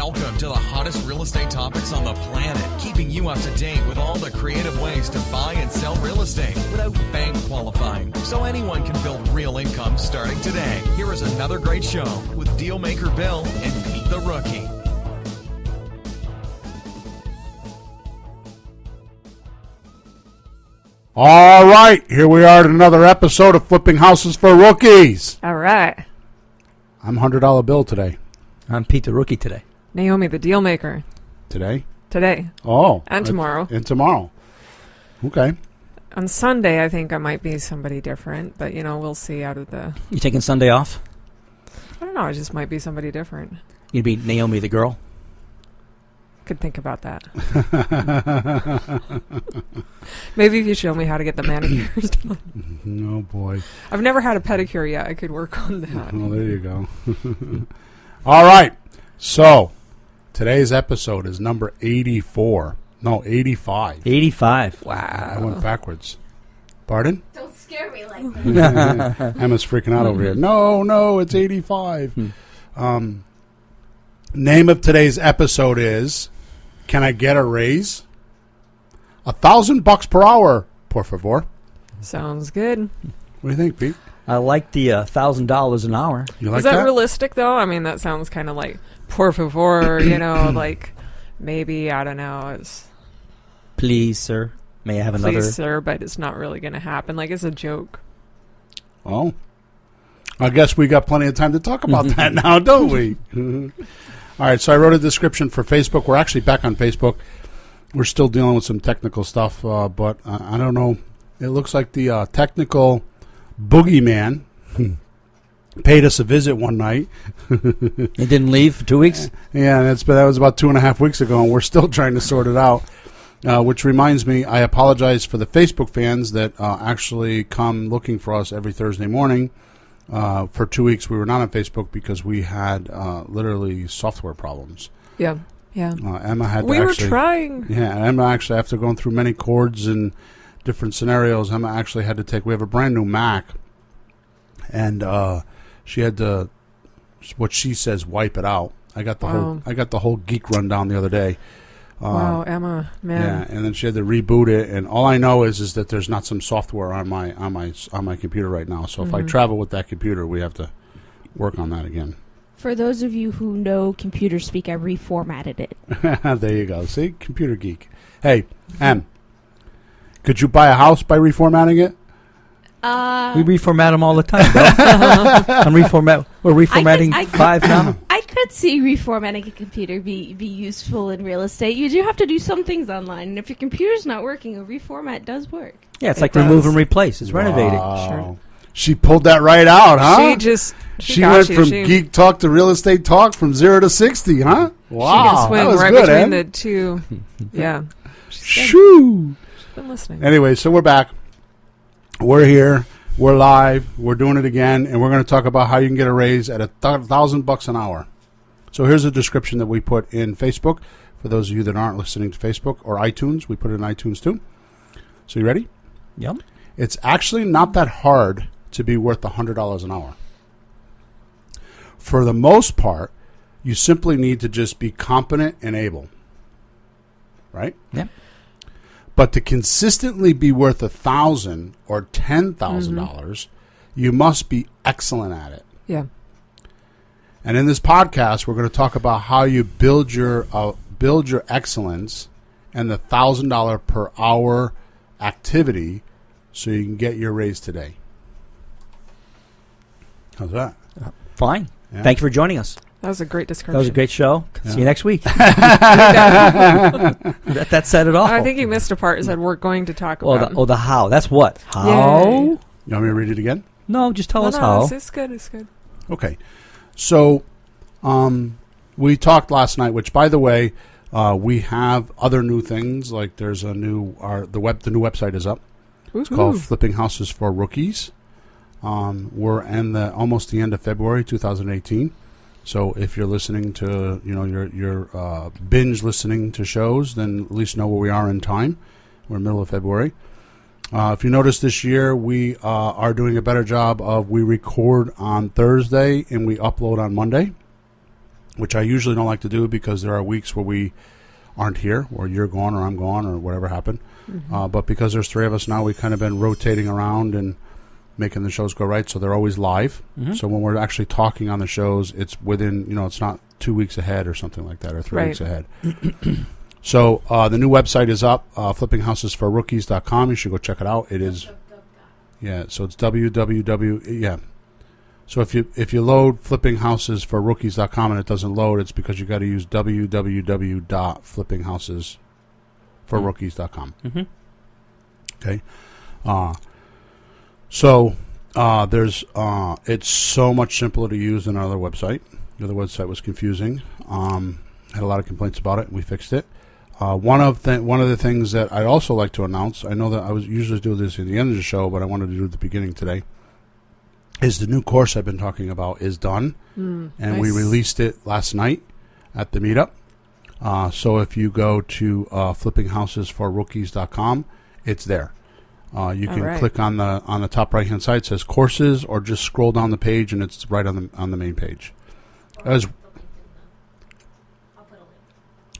Welcome to the hottest real estate topics on the planet, keeping you up to date with all the creative ways to buy and sell real estate without bank qualifying, so anyone can build real income starting today. Here is another great show with Dealmaker Bill and Pete the Rookie. All right, here we are at another episode of Flipping Houses for Rookies. All right. I'm $100 Bill today. I'm Pete the Rookie today. Naomi, the deal maker. Today? Today. Oh. And tomorrow. And tomorrow. Okay. On Sunday, I think I might be somebody different, but, we'll see out of the... You taking Sunday off? I don't know, I just might be somebody different. You'd be Naomi the girl? Could think about that. Maybe if you show me how to get the manicures done. Oh, boy. I've never had a pedicure yet. I could work on that. Oh, there you go. All right. So, today's episode is number 84. No, 85. 85. Wow. I went backwards. Pardon? Don't scare me like that. Emma's freaking out over here. No, it's 85. Name of today's episode is, Can I Get a Raise? $1,000 per hour, por favor. Sounds good. What do you think, Pete? I like the $1,000 an hour. You like Is that realistic, though? I mean, that sounds kind of like, por favor, like maybe, I don't know. It's Please, sir. May I have another? Please, sir, but it's not really going to happen. Like, it's a joke. Oh. I guess we got plenty of time to talk about that now, don't we? All right, so I wrote a description for Facebook. We're actually back on Facebook. We're still dealing with some technical stuff, but I don't know. It looks like the technical boogeyman paid us a visit one night. It didn't leave for 2 weeks? Yeah, that was about 2.5 weeks ago, and we're still trying to sort it out. Which reminds me, I apologize for the Facebook fans that actually come looking for us every Thursday morning. For 2 weeks, we were not on Facebook because we had literally software problems. Yeah. Emma had we were trying. Yeah, Emma actually, after going through many cords and different scenarios, Emma actually had to we have a brand new Mac, and she had to, what she says, wipe it out. I got the whole geek rundown the other day. Wow, Emma, man. Yeah, and then she had to reboot it, and all I know is that there's not some software on my computer right now. So if I travel with that computer, we have to work on that again. For those of you who know computer speak, I reformatted it. There you go. See, computer geek. Hey, Em, could you buy a house by reformatting it? We reformat them all the time, bro. We're reformatting 5 now. I could see reformatting a computer be useful in real estate. You do have to do some things online, and if your computer's not working, a reformat does work. Yeah, it's like remove and replace. It's renovating. Sure. She pulled that right out, huh? She went from geek talk to real estate talk from 0 to 60, huh? Wow, she can swing that was right good, between the two. Yeah. Shoo! She's been listening. Anyway, so we're back. We're here. We're live. We're doing it again, and we're going to talk about how you can get a raise at $1,000 an hour. So here's a description that we put in Facebook. For those of you that aren't listening to Facebook or iTunes, we put it in iTunes too. So you ready? Yep. It's actually not that hard to be worth $100 an hour. For the most part, you simply need to just be competent and able. Right? Yep. But to consistently be worth $1,000 or $10,000, you must be excellent at it. Yeah. And in this podcast, we're going to talk about how you build your excellence and the $1,000 per hour activity so you can get your raise today. How's that? Fine. Yeah. Thank you for joining us. That was a great description. That was a great show. Yeah. See you next week. That said it all. I think you missed a part. It said we're going to talk about. The how. That's what. How? Yay. You want me to read it again? No, just tell us how. It's good. It's good. Okay. So we talked last night, which, by the way, we have other new things. Like there's the new website is up. It's called Flipping Houses for Rookies. We're in almost the end of February 2018. So if you're listening to, you're binge listening to shows, then at least know where we are in time. We're middle of February. If you notice this year, we are doing a better job of we record on Thursday and we upload on Monday. which I usually don't like to do because there are weeks where we aren't here, or you're gone, or I'm gone, or whatever happened. But because there's 3 of us now, we've kind of been rotating around and making the shows go right, so they're always live. So when we're actually talking on the shows, it's within, it's not 2 weeks ahead or something like that, or 3 weeks ahead. So the new website is up, flippinghousesforrookies.com. You should go check it out. It is, so it's www. So if you load flippinghousesforrookies.com and it doesn't load, it's because you got to use www.flippinghousesforrookies.com. Okay. There's it's so much simpler to use than our other website. The other website was confusing. Had a lot of complaints about it, and we fixed it. One of the things that I'd also like to announce, I know that I was usually do this at the end of the show, but I wanted to do it at the beginning today, is the new course I've been talking about is done, and nice. We released it last night at the meetup. So if you go to flippinghousesforrookies.com, it's there. You can click on the top right hand side. It says courses, or just scroll down the page, and it's right on the main page.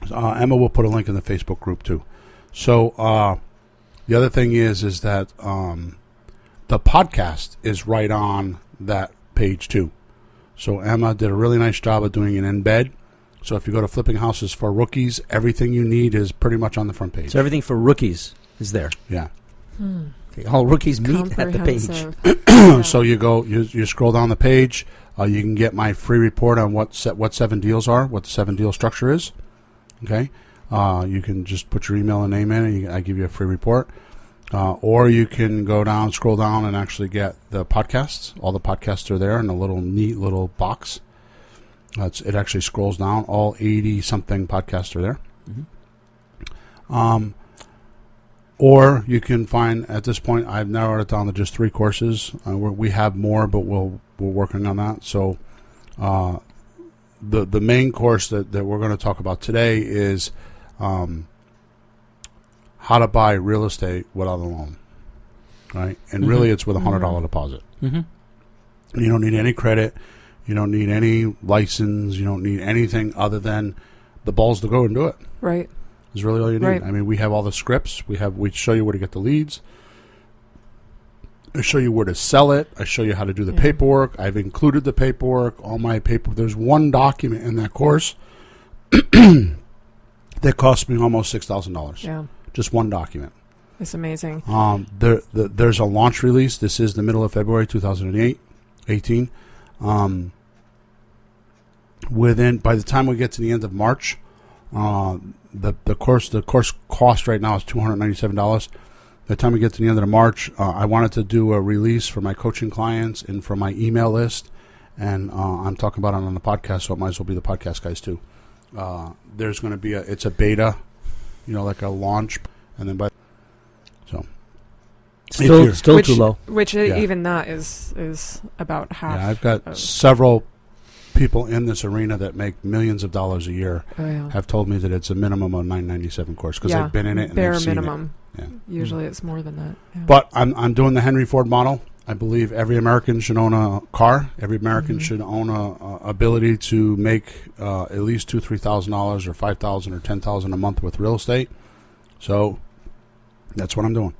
Emma will put a link in the Facebook group too. So the other thing is that the podcast is right on that page too. So Emma did a really nice job of doing an embed. So if you go to Flipping Houses for Rookies, everything you need is pretty much on the front page. So everything for rookies is there. Yeah. Okay, all rookies meet at the page. So you go, you scroll down the page. You can get my free report on what 7 deals are, what the 7 deal structure is. Okay. You can just put your email and name in, and I give you a free report. Or you can go down, scroll down, and actually get the podcasts. All the podcasts are there in a neat little box. It actually scrolls down. All 80-something podcasts are there. Or you can find, at this point, I've narrowed it down to just 3 courses. We have more, but we're working on that. So the main course that we're going to talk about today is how to buy real estate without a loan, right? And really, it's with a $100 deposit. You don't need any credit. You don't need any license. You don't need anything other than the balls to go and do it. Right. Is really all you need. Right. I mean, we have all the scripts. We show you where to get the leads. I show you where to sell it. I show you how to do the paperwork. I've included the paperwork, all my paper. There's one document in that course that cost me almost $6,000. Yeah. Just one document. It's amazing. There's a launch release. This is the middle of February 2018. By the time we get to the end of March, the course cost right now is $297. By the time we get to the end of March, I wanted to do a release for my coaching clients and for my email list, and I'm talking about it on the podcast, so it might as well be the podcast guys too. There's going to be it's a beta, like a launch, and then still too low. Which even that is about half. Yeah, I've got several people in this arena that make millions of dollars a year have told me that it's a minimum of $997 course because they've been in it and bare they've seen minimum. It. Yeah. Usually it's more than that. Yeah. But I'm doing the Henry Ford model. I believe every American should own a car. Every American should own a ability to make at least $2,000-$3,000 or $5,000 or $10,000 a month with real estate. So that's what I'm doing.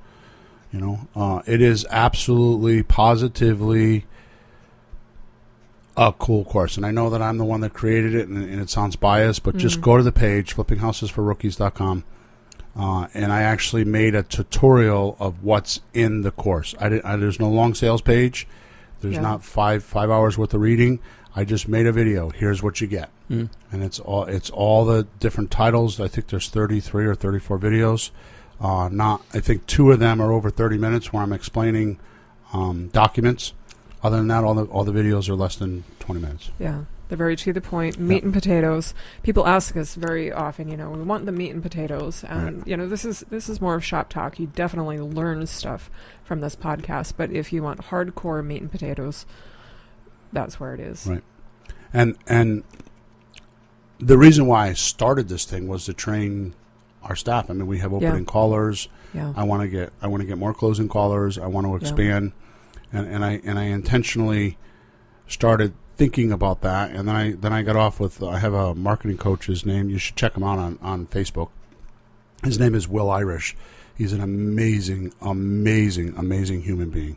It is absolutely, positively a cool course. And I know that I'm the one that created it, and it sounds biased, but just go to the page, flippinghousesforrookies.com, and I actually made a tutorial of what's in the course. There's no long sales page. There's not five hours worth of reading. I just made a video. Here's what you get. And it's all the different titles. I think there's 33 or 34 videos. I think 2 of them are over 30 minutes where I'm explaining documents. Other than that, all the videos are less than 20 minutes. Yeah, they're very to the point, meat and potatoes. People ask us very often, we want the meat and potatoes, and this is more of shop talk. You definitely learn stuff from this podcast, but if you want hardcore meat and potatoes, that's where it is. Right, and the reason why I started this thing was to train our staff. I mean, we have opening callers. Yeah. I want to get more closing callers. I want to expand. And I intentionally started thinking about that, and then I got off with I have a marketing coach. His name, you should check him out on Facebook. His name is Will Irish. He's an amazing human being,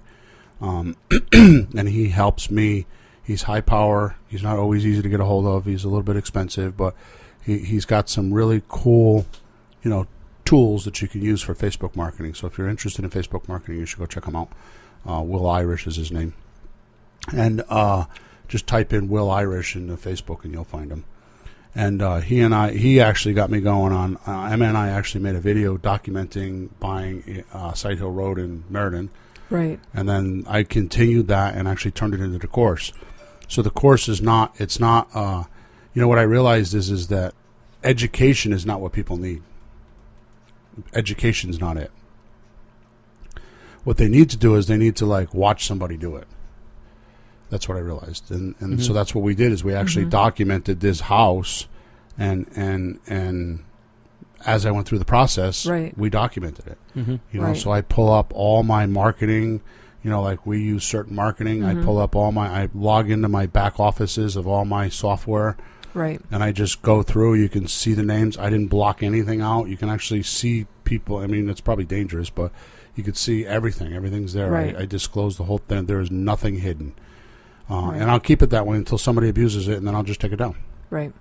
and he helps me. He's high power. He's not always easy to get a hold of. He's a little bit expensive, but he's got some really cool, tools that you can use for Facebook marketing. So if you're interested in Facebook marketing, you should go check him out. Will Irish is his name. And just type in Will Irish into Facebook and you'll find him. And he actually got me going on, Emma and I actually made a video documenting buying Side Hill Road in Meriden. Right. And then I continued that and actually turned it into the course. So the course is not, what I realized is that education is not what people need. Education's not it. What they need to do is they need to watch somebody do it. That's what I realized, and so that's what we did is we actually documented this house, and as I went through the process, we documented it. So I pull up all my marketing, we use certain marketing. I pull up I log into my back offices of all my software. Right. And I just go through. You can see the names. I didn't block anything out. You can actually see people. I mean, it's probably dangerous, but you could see everything. Everything's there. Right. I disclose the whole thing. There is nothing hidden. And I'll keep it that way until somebody abuses it, and then I'll just take it down. Right.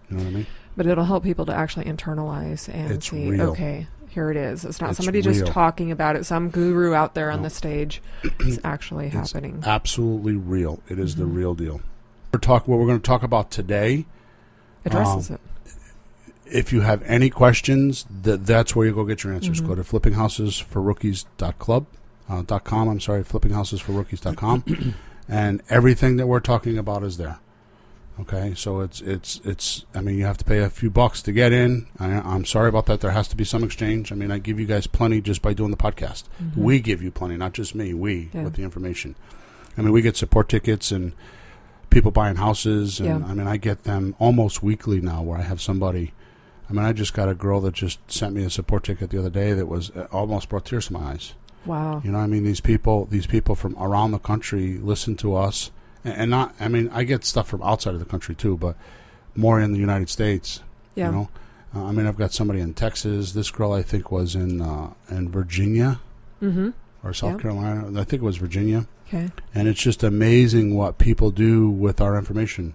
You know what I mean? But it'll help people to actually internalize and It's see, real. okay, here it is. It's not It's somebody just real. talking about it, some guru out there on the stage. It's actually happening. It's absolutely real. It is the real deal. What we're going to talk about today Addresses it. If you have any questions, that's where you go get your answers. Go to flippinghousesforrookies.com. flippinghousesforrookies.com, and everything that we're talking about is there. Okay, so it's. I mean, you have to pay a few bucks to get in. I'm sorry about that. There has to be some exchange. I mean, I give you guys plenty just by doing the podcast. We give you plenty, not just me. With the information. I mean, we get support tickets and people buying houses, and I mean, I get them almost weekly now. Where I have somebody. I mean, I just got a girl that just sent me a support ticket the other day that was almost brought tears to my eyes. Wow. You know, I mean, these people from around the country listen to us, and not. I mean, I get stuff from outside of the country too, but more in the United States. Yeah. You know, I mean, I've got somebody in Texas. This girl, I think, was in Virginia or South Carolina. I think it was Virginia. Okay. And it's just amazing what people do with our information.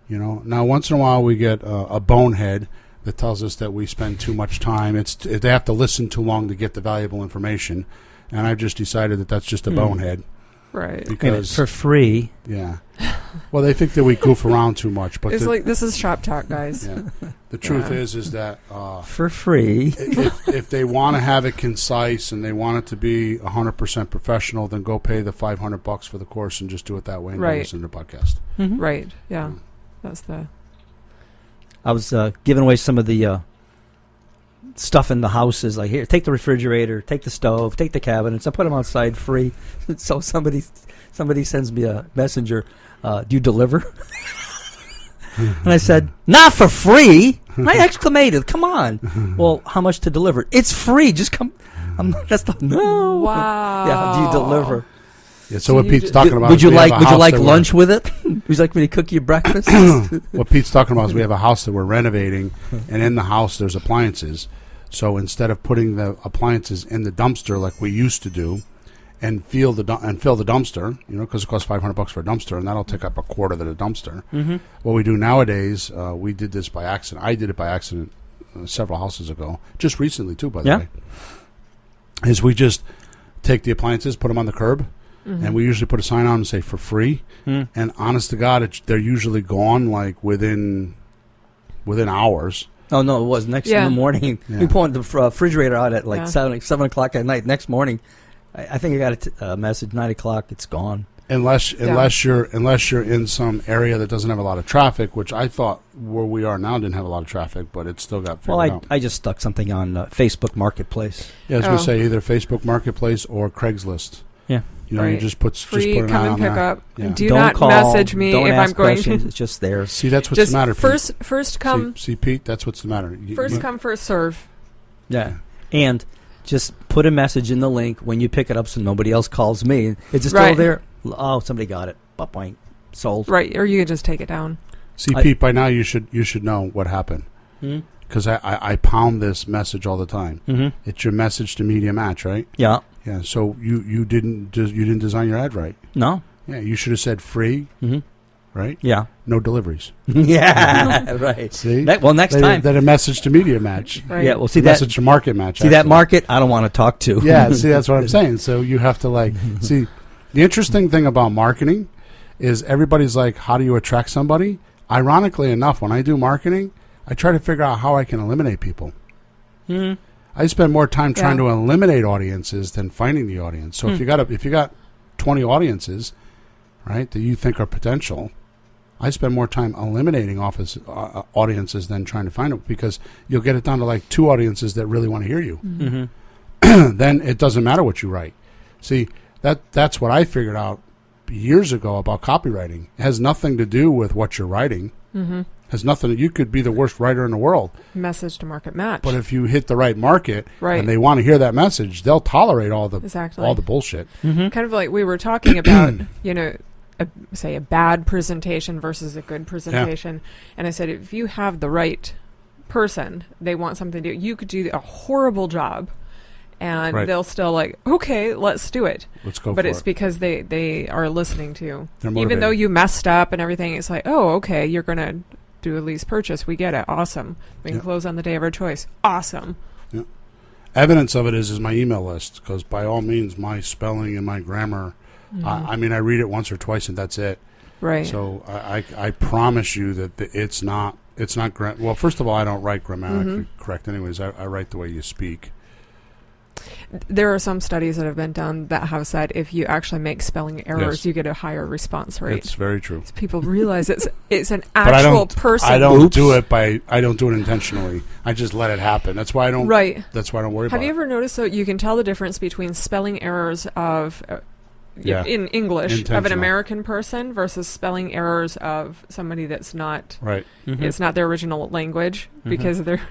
You know, now once in a while we get a bonehead that tells us that we spend too much time. They have to listen too long to get the valuable information, and I've just decided that that's just a bonehead. Right. Because for free. Yeah. Well, they think that we goof around too much, but It's like this is shop talk, guys. Yeah. The truth is that for free. if they want to have it concise and they want it to be 100% professional, then go pay the $500 for the course and just do it that way and don't listen to the podcast. Right. Yeah. That's the. I was giving away some of the stuff in the houses. Like, here, take the refrigerator, take the stove, take the cabinets. I put them outside free. So somebody sends me a messenger. Do you deliver? And I said, not for free. And I exclamated, come on. Well, how much to deliver? It's free. Just come. No. Wow. Yeah, do you deliver? Yeah, so what Pete's talking about Would is you we have a like house that lunch with it? Would you like me to cook you breakfast? What Pete's talking about is we have a house that we're renovating, and in the house there's appliances. So instead of putting the appliances in the dumpster like we used to do, and fill the dumpster, you know, because it costs $500 for a dumpster, and that'll take up a quarter of the dumpster. What we do nowadays, we did this by accident. I did it by accident several houses ago, just recently too, by the way. Is we just take the appliances, put them on the curb. And we usually put a sign on and say for free. And honest to God, they're usually gone like within hours. Oh, no, it was next in the morning. Yeah. We pulled the refrigerator out at like 7 o'clock at night. Next morning, I think I got a message, 9 o'clock, it's gone. Unless you're in some area that doesn't have a lot of traffic, which I thought where we are now didn't have a lot of traffic, but it still got figured out. I just stuck something on Facebook Marketplace. Yeah, I was going to say either Facebook Marketplace or Craigslist. Yeah. You know, you just put free, just put an come eye and on pick there. up. Yeah. Do Don't not call, message me don't if ask I'm going questions. to. It's just there. See, that's what's Just the matter. First come. See, Pete, that's what's the matter. First come, first serve. Yeah. And just put a message in the link when you pick it up so nobody else calls me. Is it still there? Oh, somebody got it. Boing. sold. Right, or you could just take it down. See, Pete, by now you should know what happened. Because I pound this message all the time. Mm-hmm. It's your message to Media Match, right? Yeah. Yeah. So you didn't design your ad right. No. Yeah. You should have said free. Mm-hmm. Right. Yeah. No deliveries. Yeah. Right. See. Next time. Then a message to Media Match. Right. Yeah. Well, see message to Market Match. See actually. that market? I don't want to talk to. Yeah. See, that's what I'm saying. So you have to see. The interesting thing about marketing is everybody's like, how do you attract somebody? Ironically enough, when I do marketing, I try to figure out how I can eliminate people. I spend more time trying to eliminate audiences than finding the audience. So if you got 20 audiences, right, that you think are potential, I spend more time eliminating audiences than trying to find them, because you'll get it down to like 2 audiences that really want to hear you. Mm-hmm. Then it doesn't matter what you write. See, that's what I figured out years ago about copywriting. It has nothing to do with what you're writing. Mm-hmm. Has nothing. You could be the worst writer in the world. Message to market match. But if you hit the right market, right, and they want to hear that message, they'll tolerate all the bullshit. Mm-hmm. Kind of like we were talking about, say a bad presentation versus a good presentation. Yeah. And I said, if you have the right person, they want something to do. You could do a horrible job, and they'll still like, okay, let's do it. Let's go. But it's because they are listening to. They're even though you messed up and everything, it's like, oh, okay, you're gonna do a lease purchase. We get it. Awesome. We can close on the day of our choice. Awesome. Yeah. Evidence of it is my email list, because by all means, my spelling and my grammar. I read it once or twice and that's it. Right. So I promise you that it's not. Well, first of all, I don't write grammatically correct. Anyways, I write the way you speak. There are some studies that have been done that have said if you actually make spelling errors, you get a higher response rate. It's very true. So people realize it's an actual person. I don't do it intentionally. I just let it happen. That's why I don't. Right. That's why I don't worry about it. Have you ever noticed that you can tell the difference between spelling errors of in English of an American person versus spelling errors of somebody that's not right? It's not their original language because they're.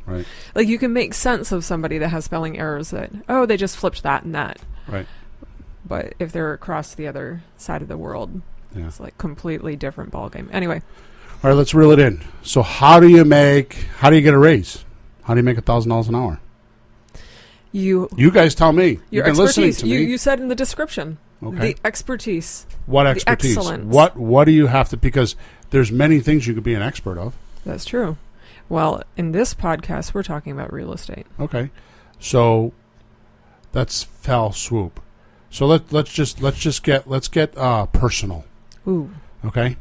Right. Like you can make sense of somebody that has spelling errors that, they just flipped that and that. Right. But if they're across the other side of the world, it's like completely different ballgame. Anyway. All right, let's reel it in. So how do you get a raise? How do you make $1,000 an hour? You guys tell me. You've been listening to me. You said in the description. Okay. The expertise. What expertise? The excellence. What do you have to, because there's many things you could be an expert of. That's true. Well, in this podcast, we're talking about real estate. Okay, so that's foul swoop. So let's get personal. Ooh. Okay,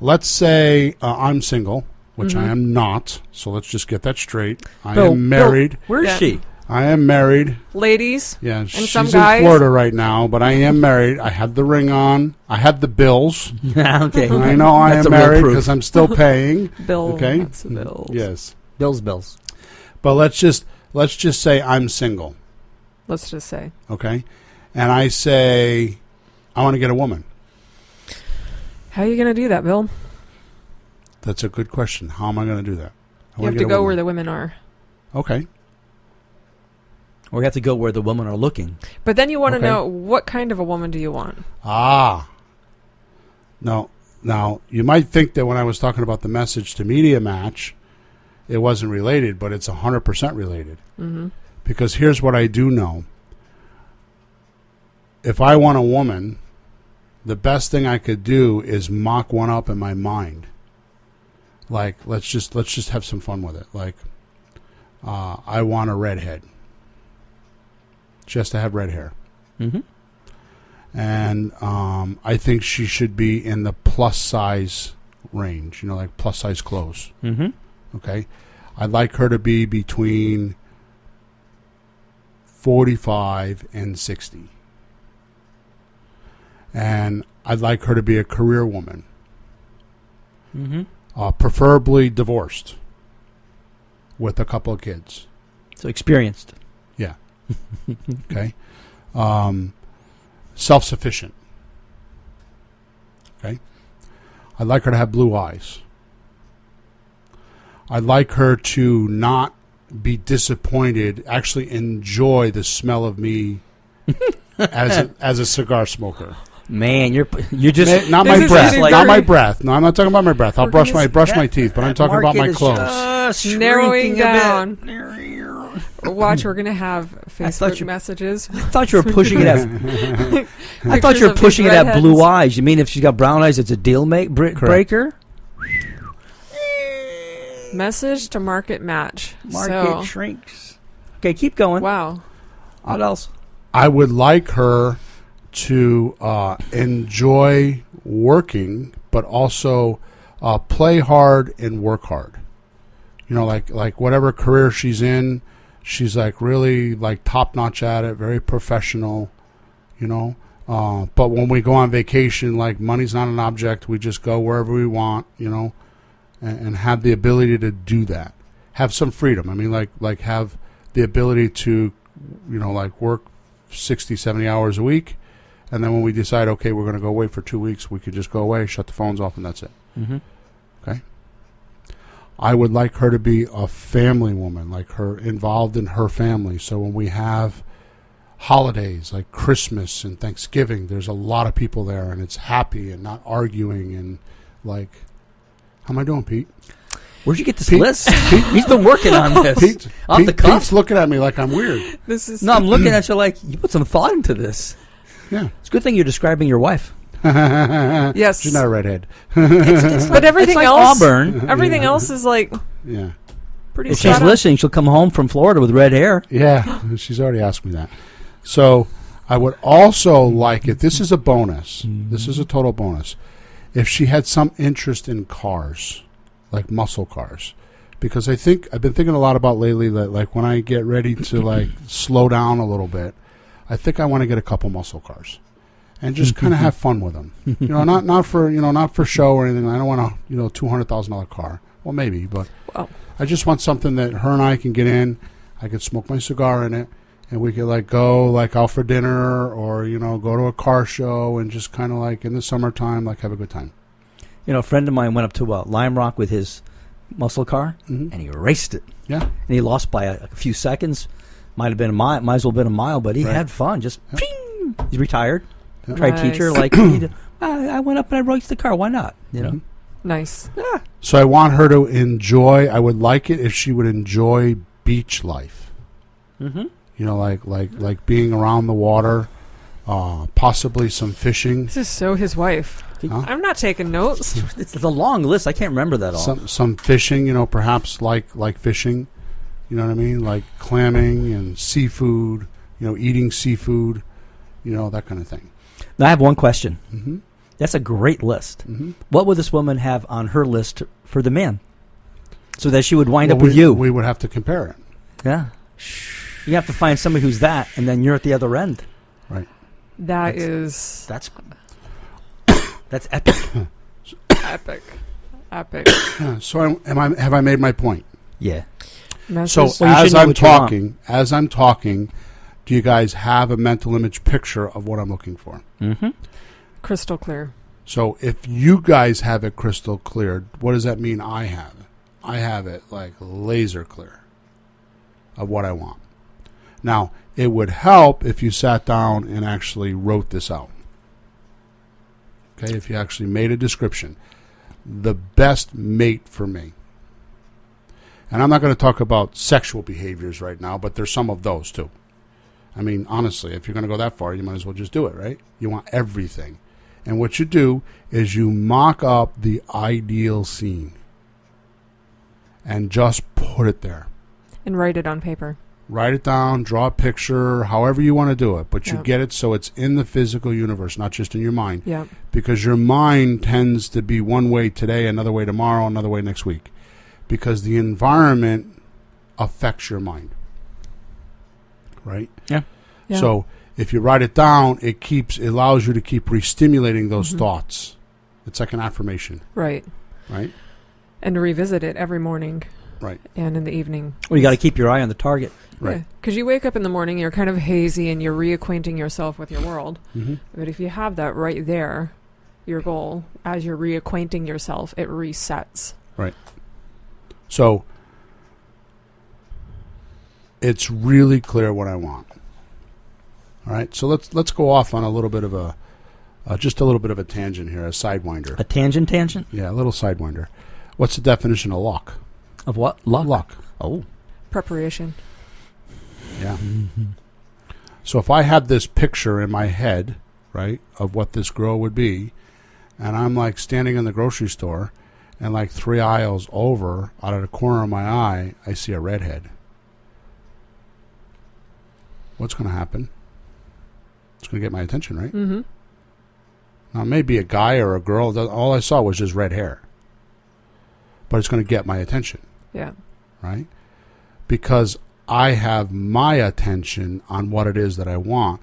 let's say I'm single, which I am not. So let's just get that straight. I am married. Bill, where is she? I am married. Ladies. Yeah, and she's some in guys. Florida right now, but I am married. I have the ring on. I have the bills. Okay. I know I am married because I'm still paying. Bill. Okay. That's the bills. Yes. Bills. But let's just say I'm single. Let's just say. Okay. And I say I want to get a woman. How are you going to do that, Bill? That's a good question. How am I going to do that? You have to go where the women are. Okay. Or you have to go where the women are looking. But then you want to know, what kind of a woman do you want? No. Now, you might think that when I was talking about the message to Media Match, it wasn't related, but it's 100% related. Mm-hmm. Because here's what I do know. If I want a woman, the best thing I could do is mock one up in my mind. Like, let's just have some fun with it. Like, I want a redhead. She has to have red hair. Mm-hmm. And I think she should be in the plus size range, like plus size clothes. Mm-hmm. Okay? I'd like her to be between 45 and 60. And I'd like her to be a career woman. Mm-hmm. Preferably divorced with a couple of kids. So experienced. Yeah. Okay. Self-sufficient. Okay. I'd like her to have blue eyes. I'd like her to not be disappointed, actually enjoy the smell of me as a cigar smoker. Man, you're just not This my is breath. getting Not very- my breath. No, I'm not talking about my breath. I'll We're brush gonna my teeth, but I'm talking about my clothes. narrowing down. I Watch, we're gonna have Facebook messages. thought you were pushing it at. I thought Pictures you were of pushing these it at redheads. blue eyes. You mean if she's got brown eyes, it's a deal breaker? Message to market match. Market shrinks. Okay, keep going. Wow. What else? I would like her to enjoy working, but also play hard and work hard. You know, like whatever career she's in, she's like really like top notch at it, very professional. You know, but when we go on vacation, like money's not an object. We just go wherever we want. You know, and have the ability to do that. Have some freedom. I mean, like have the ability to, you know, like work 60, 70 hours a week. And then when we decide, okay, we're going to go away for 2 weeks, we could just go away, shut the phones off, and that's it. Mm-hmm. Okay? I would like her to be a family woman, like her involved in her family. So when we have holidays like Christmas and Thanksgiving, there's a lot of people there, and it's happy and not arguing and like, how am I doing, Pete? Where'd you get this Pete- list? He's been working on this. Off the cuff? Pete's looking at me like I'm weird. This is No, I'm looking at you like you put some thought into this. Yeah. It's a good thing you're describing your wife. yes. She's not a redhead. But everything It's like else, Auburn. everything else is like Yeah. pretty. If spot she's on. listening, she'll come home from Florida with red hair. Yeah, she's already asked me that. So I would also like it. This is a bonus. This is a total bonus. If she had some interest in cars, like muscle cars, because I've been thinking a lot about lately that like when I get ready to like slow down a little bit, I think I want to get a couple muscle cars and just kind of have fun with them. You know, not for show or anything. I don't want a $200,000 car. Well, maybe, but Wow. I just want something that her and I can get in. I can smoke my cigar in it, and we could like go like out for dinner or go to a car show and just kind of like in the summertime like have a good time. You know, a friend of mine went up to Lime Rock with his muscle car, and he raced it. Yeah, And he lost by a few seconds. Might have been a mile. Might as well have been a mile, but he Right. had fun. Just ping! He's retired. Yeah. Tried Nice. teacher like I went up and I raced the car. Why not? You know. Nice. So I want her to enjoy. I would like it if she would enjoy beach life. Mm-hmm. You know, like being around the water, possibly some fishing. This is so his wife. Huh? I'm not taking notes. It's a long list. I can't remember that all. Some fishing, perhaps like fishing, you know what I mean? Like clamming and seafood, eating seafood, that kind of thing. Now I have one question. Mm-hmm. That's a great list. Mm-hmm. What would this woman have on her list for the man, so that she would wind up with you? We would have to compare it. Yeah. You have to find somebody who's that, and then you're at the other end. Right. That's That's epic. epic. So have I made my point? Yeah. Message. So Well, you as should know I'm talking, do you guys have a mental image picture of what I'm looking for? Mm-hmm. Crystal clear. So if you guys have it crystal clear, what does that mean I have it? I have it like laser clear of what I want. Now, it would help if you sat down and actually wrote this out. Okay, if you actually made a description. The best mate for me. And I'm not going to talk about sexual behaviors right now, but there's some of those too. I mean, honestly, if you're going to go that far, you might as well just do it, right? You want everything. And what you do is you mock up the ideal scene and just put it there. And write it on paper. Write it down, draw a picture, however you want to do it. But you Yep. get it so it's in the physical universe, not just in your mind. Yeah. Because your mind tends to be one way today, another way tomorrow, another way next week. Because the environment affects your mind. Right? Yeah. Yeah. So if you write it down, it allows you to keep re-stimulating those thoughts. It's like an affirmation, Right. right? And to revisit it every morning Right. and in the evening. Well, you got to keep your eye on the target. Right. Because you wake up in the morning, you're kind of hazy and you're reacquainting yourself with your world. Mm-hmm. But if you have that right there, your goal, as you're reacquainting yourself, it resets. Right. So it's really clear what I want. All right. So let's go off on a little bit of Just a little bit of a tangent here, a sidewinder. A tangent? Yeah, a little sidewinder. What's the definition of luck? Of what? Luck? Luck. Oh. Preparation. Yeah. So if I had this picture in my head, right, of what this girl would be, and I'm like standing in the grocery store, and like 3 aisles over, out of the corner of my eye, I see a redhead. What's going to happen? It's going to get my attention, right? Mm-hmm. Now, maybe a guy or a girl, all I saw was just red hair. But it's going to get my attention. Yeah. Right? Because I have my attention on what it is that I want.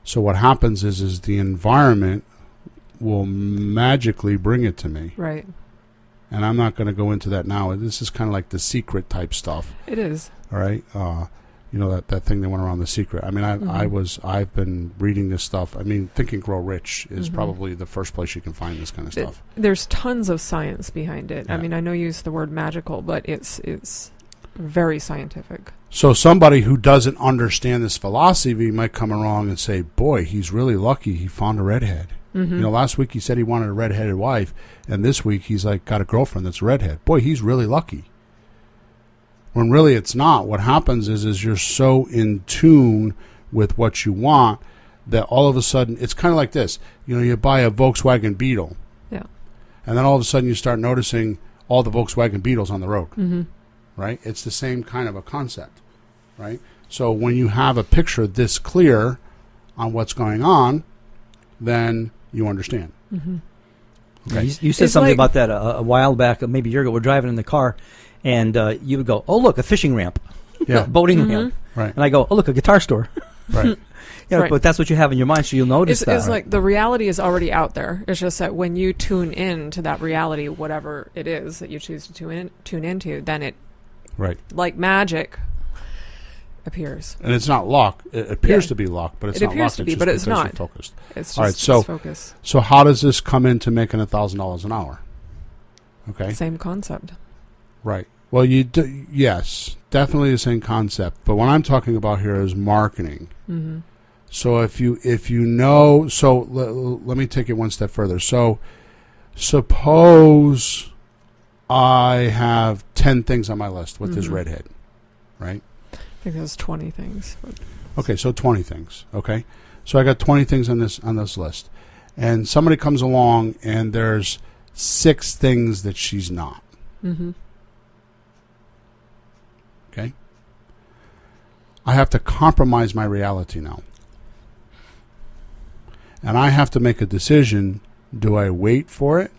So what happens is the environment will magically bring it to me. Right. And I'm not going to go into that now. This is kind of like the Secret type stuff. It is. All right? That thing that went around, The Secret. I mean, I've been reading this stuff. I mean, Think and Grow Rich is probably the first place you can find this kind of stuff. There's tons of science behind it. Yeah. I mean, I know you use the word magical, but it's very scientific. So somebody who doesn't understand this philosophy might come along and say, boy, he's really lucky he found a redhead. Mm-hmm. Last week he said he wanted a redheaded wife, and this week he's like got a girlfriend that's a redhead. Boy, he's really lucky. When really it's not. What happens is you're so in tune with what you want that all of a sudden, it's kind of like this. You buy a Volkswagen Beetle. Yeah. And then all of a sudden you start noticing all the Volkswagen Beetles on the road. Mm-hmm. Right? It's the same kind of a concept. Right? So when you have a picture this clear on what's going on, then you understand. Mm-hmm. Okay. You said It's something like- about that a while back, maybe a year ago. We're driving in the car, and you would go, "Oh, look, a fishing ramp, Yeah. boating ramp," Right. and I go, "Oh, look, a guitar store." Right. Yeah, Right. But that's what you have in your mind, so you'll notice that. It's like the reality is already out there. It's just that when you tune in to that reality, whatever it is that you choose to tune into, then it, Right. like magic, appears. And it's not luck. It appears Yeah. to be luck, but it's It not appears luck. to be, just but it's because you're not. focused. It's just All right, so- focus. So how does this come into making $1,000 an hour? Okay. Same concept. Right. Well, yes, definitely the same concept. But what I'm talking about here is marketing. Mm-hmm. So if you know, so let me take it one step further. So suppose I have 10 things on my list with this redhead, right? I think there's 20 things. But Okay, so 20 things. Okay, so I got 20 things on this list, and somebody comes along and there's 6 things that she's not. mm-hmm. Okay, I have to compromise my reality now, and I have to make a decision: do I wait for it,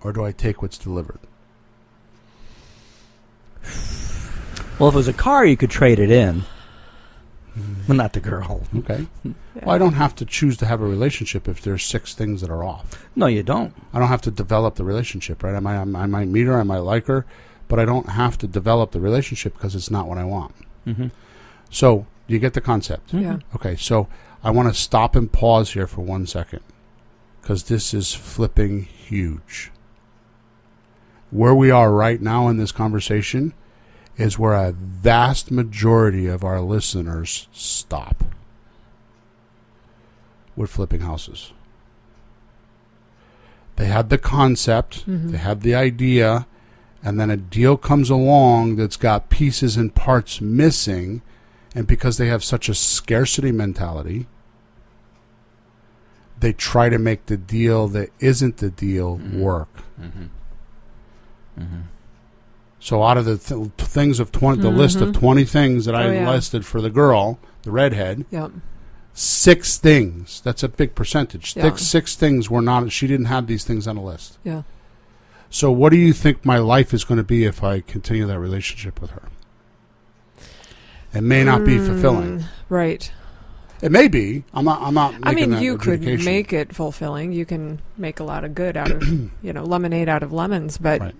or do I take what's delivered? Well, if it was a car, you could trade it in. Well, not the girl. Okay. Yeah. Well, I don't have to choose to have a relationship if there's 6 things that are off. No, you don't. I don't have to develop the relationship, right? I might meet her, I might like her, but I don't have to develop the relationship because it's not what I want. Mm-hmm. So, you get the concept? Yeah. Okay, so I want to stop and pause here for 1 second because this is flipping huge. Where we are right now in this conversation is where a vast majority of our listeners stop with flipping houses. They had the concept, they had the idea, and then a deal comes along that's got pieces and parts missing, and because they have such a scarcity mentality, they try to make the deal that isn't the deal work. So out of the things of 20, the list of 20 things that I listed for the girl, the redhead, Yep. 6 things. That's a big percentage. Yeah. 6 things were not. She didn't have these things on the list. Yeah. So what do you think my life is going to be if I continue that relationship with her? It may not be fulfilling. Right. It may be. I'm not. I making mean, that you could adjudication. make it fulfilling. You can make a lot of good out of, lemonade out of lemons. But Right.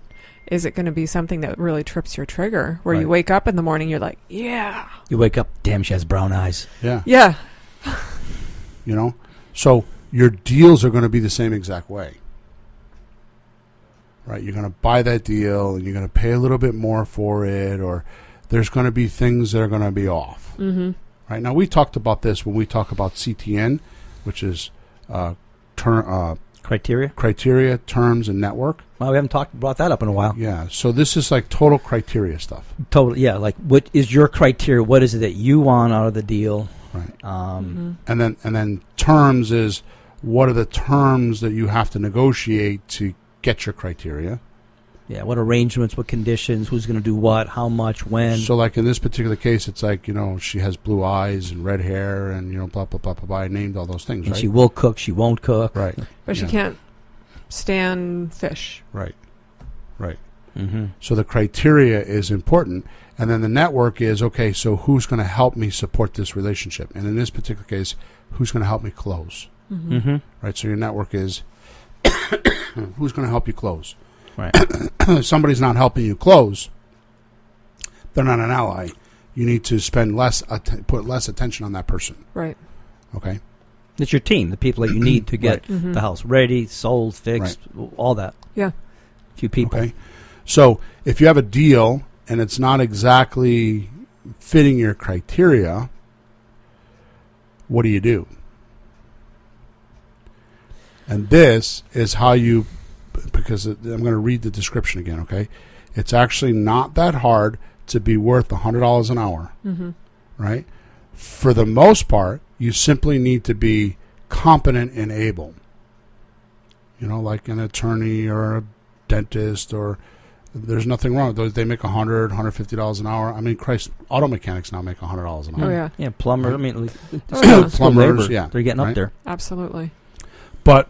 is it going to be something that really trips your trigger? Where Right. you wake up in the morning, you're like, yeah. You wake up, damn, she has brown eyes. Yeah. Yeah. So your deals are going to be the same exact way. Right? You're going to buy that deal and you're going to pay a little bit more for it, or there's going to be things that are going to be off. Mm-hmm. Right? Now, we talked about this when we talk about CTN, which is criteria, terms, and network. Well, we haven't brought that up in a while. Yeah, so this is like total criteria stuff. Totally, yeah. Like, what is your criteria? What is it that you want out of the deal? Right. Mm-hmm. And then terms is, what are the terms that you have to negotiate to get your criteria? Yeah, what arrangements, what conditions, who's going to do what, how much, when. So, like in this particular case, it's like, she has blue eyes and red hair and, blah, blah, blah, blah, blah. I named all those things, and right? she will cook, she won't cook. Right. But she can't stand fish. Right. Right. Mm-hmm. So the criteria is important. And then the network is, okay, so who's going to help me support this relationship? And in this particular case, who's going to help me close? Mm-hmm. Mm-hmm. Right. So your network is who's going to help you close? Right. If somebody's not helping you close, they're not an ally. You need to spend put less attention on that person. Right. Okay. It's your team, the people that you need to get Mm-hmm. the house ready, sold, fixed, all that. Yeah. A few people. Okay. So if you have a deal and it's not exactly fitting your criteria, what do? And this is how you, because I'm going to read the description again, okay? It's actually not that hard to be worth $100 an hour, right? For the most part, you simply need to be competent and able. Like an attorney or a dentist, or there's nothing wrong. They make $100, $150 an hour. I mean, Christ, auto mechanics now make $100 an hour. Oh, yeah. Yeah, plumber. Right. I mean, Plumbers, labor, yeah. they're getting right? up there. Absolutely. But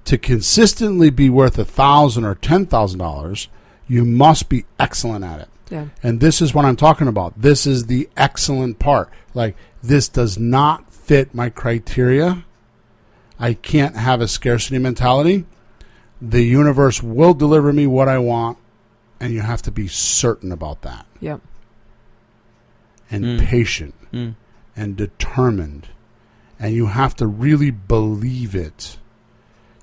to consistently be worth $1,000 or $10,000, you must be excellent at it. Yeah. And this is what I'm talking about. This is the excellent part. Like, this does not fit my criteria. I can't have a scarcity mentality. The universe will deliver me what I want, and you have to be certain about that. Yep. And patient and determined. And you have to really believe it.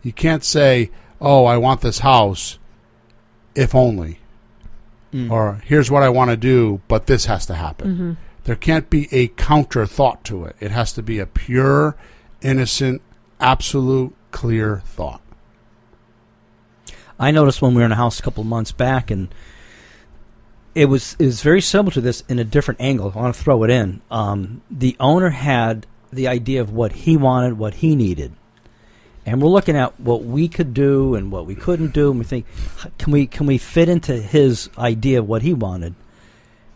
You can't say, oh, I want this house, if only. Or here's what I want to do, but this has to happen. Mm-hmm. There can't be a counter thought to it. It has to be a pure, innocent, absolute, clear thought. I noticed when we were in a house a couple of months back, and it was very similar to this in a different angle. I want to throw it in. The owner had the idea of what he wanted, what he needed. And we're looking at what we could do and what we couldn't do, and we think, can we fit into his idea of what he wanted?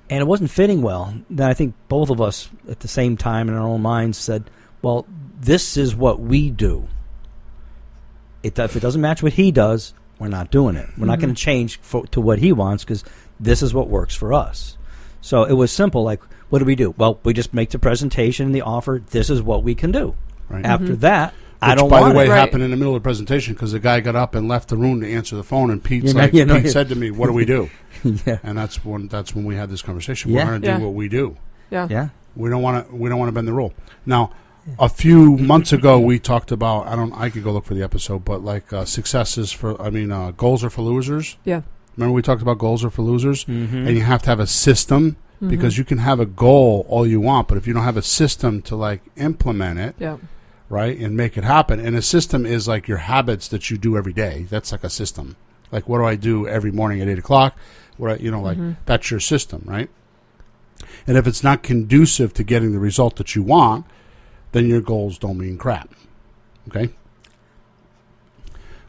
And it wasn't fitting well. Then I think both of us at the same time in our own minds said, well, this is what we do. If it doesn't match what he does, we're not doing it. We're not going to change to what he wants, because this is what works for us. So it was simple. Like, what do we do? Well, we just make the presentation and the offer. This is what we can do. Right. After that, I don't by want the way, it. happened in the middle of the presentation because the guy got up and left the room to answer the phone, and Pete's Pete said to me, "What do we do?" Yeah. And that's when we had this conversation. Yeah. We're going to do what we do. Yeah. Yeah. We don't want to bend the rule. Now, a few months ago, we talked about, I could go look for the episode, but like goals are for losers. Yeah. Remember we talked about goals are for losers? Mm-hmm. And you have to have a system, because you can have a goal all you want, but if you don't have a system to like implement it, Yeah. right, and make it happen. And a system is like your habits that you do every day. That's like a system. Like, what do I do every morning at 8 o'clock? That's your system, right? And if it's not conducive to getting the result that you want, then your goals don't mean crap. Okay?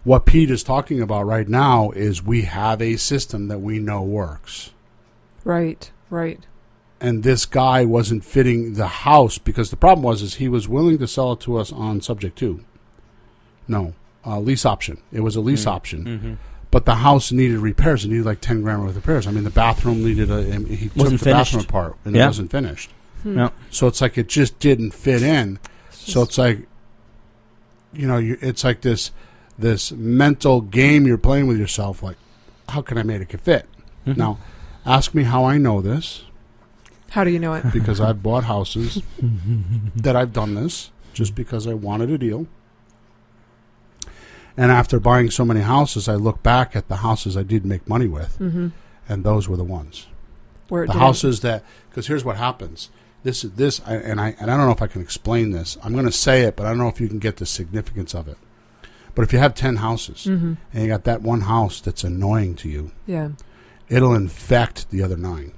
What Pete is talking about right now is we have a system that we know works. Right. Right. And this guy wasn't fitting the house, because the problem was he was willing to sell it to us on subject to. No, lease option. It was a lease option. Mm-hmm. But the house needed repairs. It needed like 10 grand worth of repairs. I mean, the bathroom needed he took the bathroom apart, and it wasn't finished. No. So it's like it just didn't fit in. So it's like, it's like this mental game you're playing with yourself. Like, how can I make it fit? Mm-hmm. Now, ask me how I know this. How do you know it? Because I've bought houses that I've done this just because I wanted a deal. And after buying so many houses, I look back at the houses I did make money with, and those were the ones. Where the houses that, because here's what happens. I don't know if I can explain this. I'm going to say it, but I don't know if you can get the significance of it. But if you have 10 houses and you got that one house that's annoying to you, it'll infect the other 9.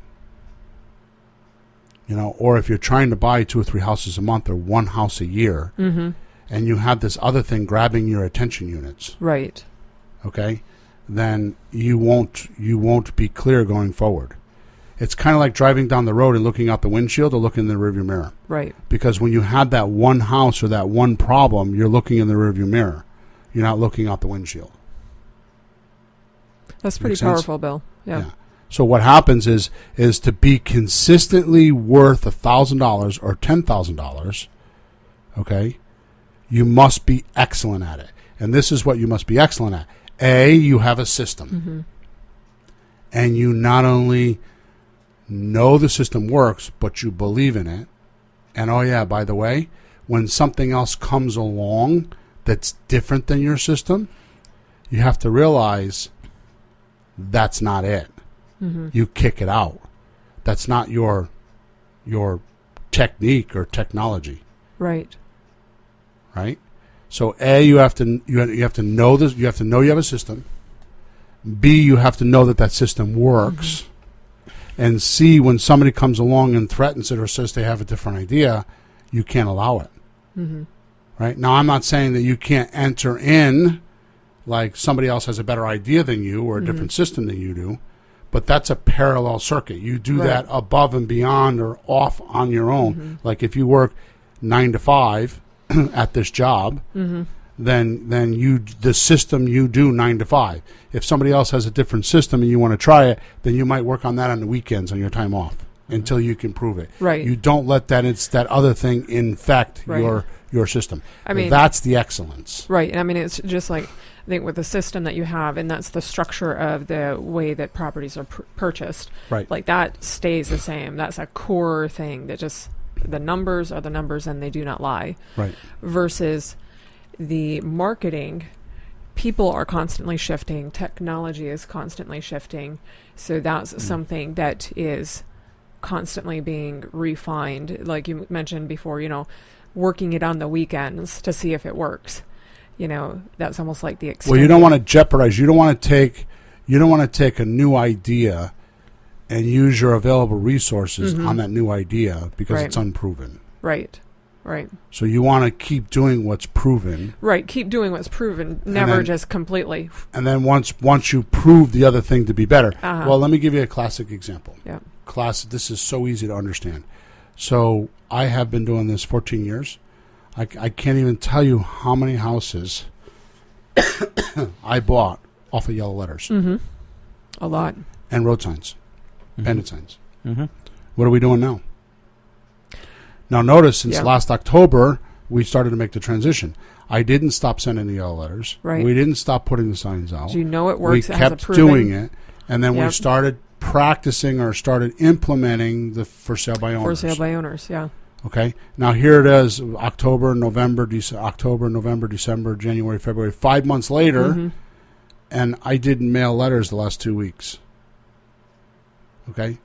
Or if you're trying to buy 2 or 3 houses a month or one house a year, and you have this other thing grabbing your attention units, right? Okay, then you won't be clear going forward. It's kind of like driving down the road and looking out the windshield or looking in the rearview mirror. Right. Because when you have that one house or that one problem, you're looking in the rearview mirror. You're not looking out the windshield. That's pretty powerful, Bill. Yeah. So what happens is to be consistently worth $1,000 or $10,000, okay, you must be excellent at it. And this is what you must be excellent at. A, you have a system. And you not only know the system works, but you believe in it. And oh yeah, by the way, when something else comes along that's different than your system, you have to realize that's not it. You kick it out. That's not your technique or technology. Right. Right? So A, you have to know this. You have to know you have a system. B, you have to know that system works. And C, when somebody comes along and threatens it or says they have a different idea, you can't allow it. Right? Now, I'm not saying that you can't enter in like somebody else has a better idea than you or a different system than you do, but that's a parallel circuit. You do that above and beyond or off on your own. Like if you work 9 to 5 at this job, then the system you do 9 to 5. If somebody else has a different system and you want to try it, then you might work on that on the weekends on your time off until you can prove it. Right. You don't let that other thing infect your system. I mean, that's the excellence. Right. And I mean, it's just like, I think with the system that you have, and that's the structure of the way that properties are purchased. Right. Like that stays the same. That's a core thing that just, the numbers are the numbers and they do not lie. Right. Versus the marketing, people are constantly shifting. Technology is constantly shifting. So that's something that is constantly being refined. Like you mentioned before, working it on the weekends to see if it works. That's almost like the extension. Well, you don't want to jeopardize. You don't want to take a new idea and use your available resources on that new idea because it's unproven. Right. So you want to keep doing what's proven. Right. Keep doing what's proven. Never just completely. And then once you prove the other thing to be better. Well, let me give you a classic example. Yeah. This is so easy to understand. So I have been doing this 14 years. I can't even tell you how many houses I bought off of yellow letters. A lot. And road signs. Pendant signs. What are we doing now? Now notice, since last October, we started to make the transition. I didn't stop sending the yellow letters. Right. We didn't stop putting the signs out. Do you know it works? We kept doing it. And then we started practicing or started implementing the for sale by owners. For sale by owners, yeah. Okay. Now here it is, October, November, December, January, February. 5 months later, and I didn't mail letters the last 2 weeks. Okay,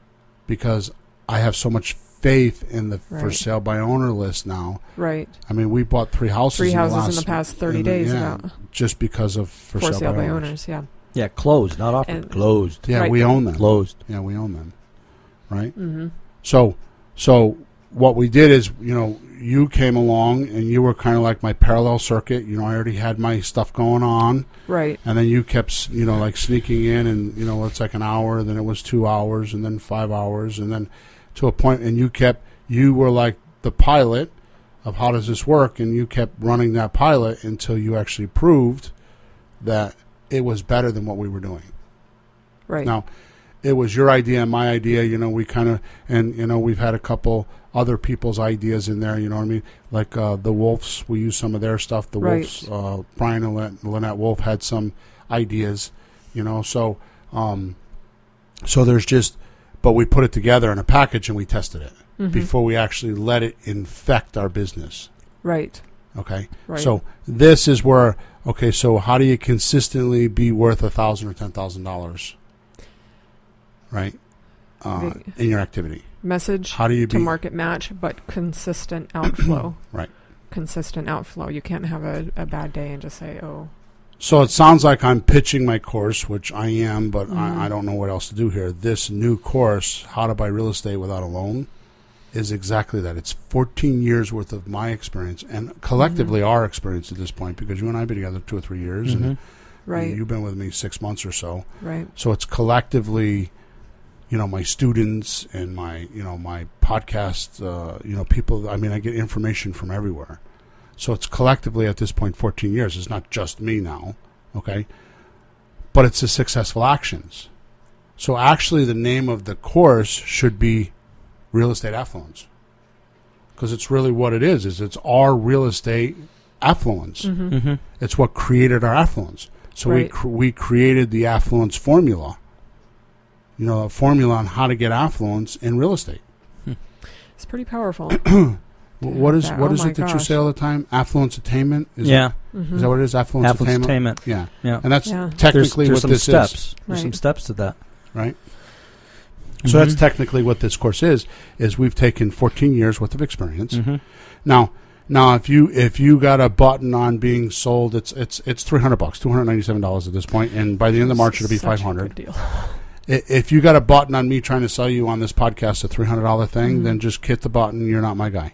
because I have so much faith in the for sale by owner list now. Right. I mean, we bought 3 houses. 3 houses in the past 30 days. Just because of for sale by owners. Yeah. Yeah, closed, not offered. Closed. Yeah, we own them. Closed. Yeah, we own them. Right. So what we did is, you came along and you were kind of like my parallel circuit. I already had my stuff going on. Right. And then you kept, like sneaking in and, it's like an hour, then it was 2 hours and then 5 hours and then to a point, and you were like the pilot of how does this work, and you kept running that pilot until you actually proved that it was better than what we were doing. Right. Now, it was your idea and my idea, we kind of, and, we've had a couple other people's ideas in there, you know what I mean? Like the Wolves, we use some of their stuff. The Wolves, Brian and Lynette Wolf had some ideas, so there's just, but we put it together in a package and we tested it before we actually let it infect our business. Right. Okay. Right. So this is where, so how do you consistently be worth $1,000 or $10,000? Right. in your activity. Message How do you to market match, but consistent outflow. Right. Consistent outflow. You can't have a bad day and just say, oh. So it sounds like I'm pitching my course, which I am, but I don't know what else to do here. This new course, How to Buy Real Estate Without a Loan, is exactly that. It's 14 years worth of my experience and collectively our experience at this point, because you and I have been together 2 or 3 years, and right. you've been with me 6 months or so. Right. So it's collectively, my students and my podcast, people. I mean, I get information from everywhere. So it's collectively at this point 14 years. It's not just me now, okay? But it's the successful actions. So actually the name of the course should be Real Estate Affluence, because it's really what it is it's our real estate affluence. It's what created our affluence. So we created the affluence formula, a formula on how to get affluence in real estate. It's pretty powerful. What is it that you say all the time? Affluence attainment? Is that what it is? Affluence attainment? Yeah. And that's technically there's what this steps. is. There's some steps to that. Right? So that's technically what this course is we've taken 14 years worth of experience. Now if you got a button on being sold, it's $300, $297 at this point, and by the end of March it'll be $500. If you got a button on me trying to sell you on this podcast a $300 thing, then just hit the button. You're not my guy.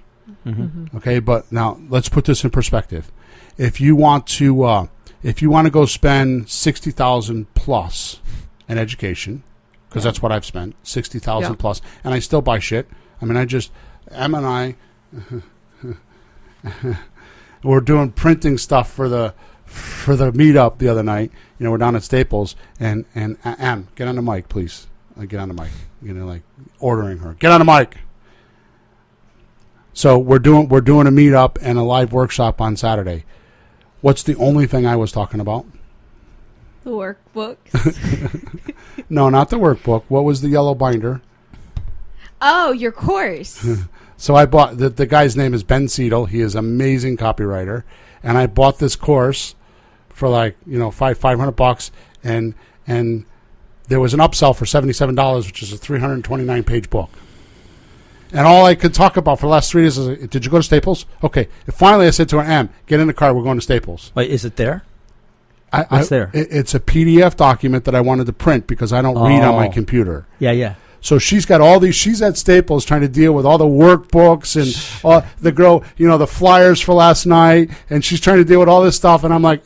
Okay, but now let's put this in perspective. If you want to go spend $60,000 plus in education, because that's what I've spent, $60,000 plus, and I still buy shit. I mean, Em and I, we're doing printing stuff for the meetup the other night. We're down at Staples, and Em, get on the mic, please. Get on the mic. Like ordering her. Get on the mic. So we're doing a meetup and a live workshop on Saturday. What's the only thing I was talking about? The workbooks. No, not the workbook. What was the yellow binder? Oh, your course. So I bought the guy's name is Ben Seidel. He is an amazing copywriter, and I bought this course for $500, and there was an upsell for $77, which is a 329-page book. And all I could talk about for the last 3 days is, did you go to Staples? Okay. And finally, I said to her, get in the car. We're going to Staples. Wait, is it there? What's there? It's a PDF document that I wanted to print because I don't read on my computer. Yeah. So she's got all these. She's at Staples trying to deal with all the workbooks and all the girl, the flyers for last night, and she's trying to deal with all this stuff. And I'm like,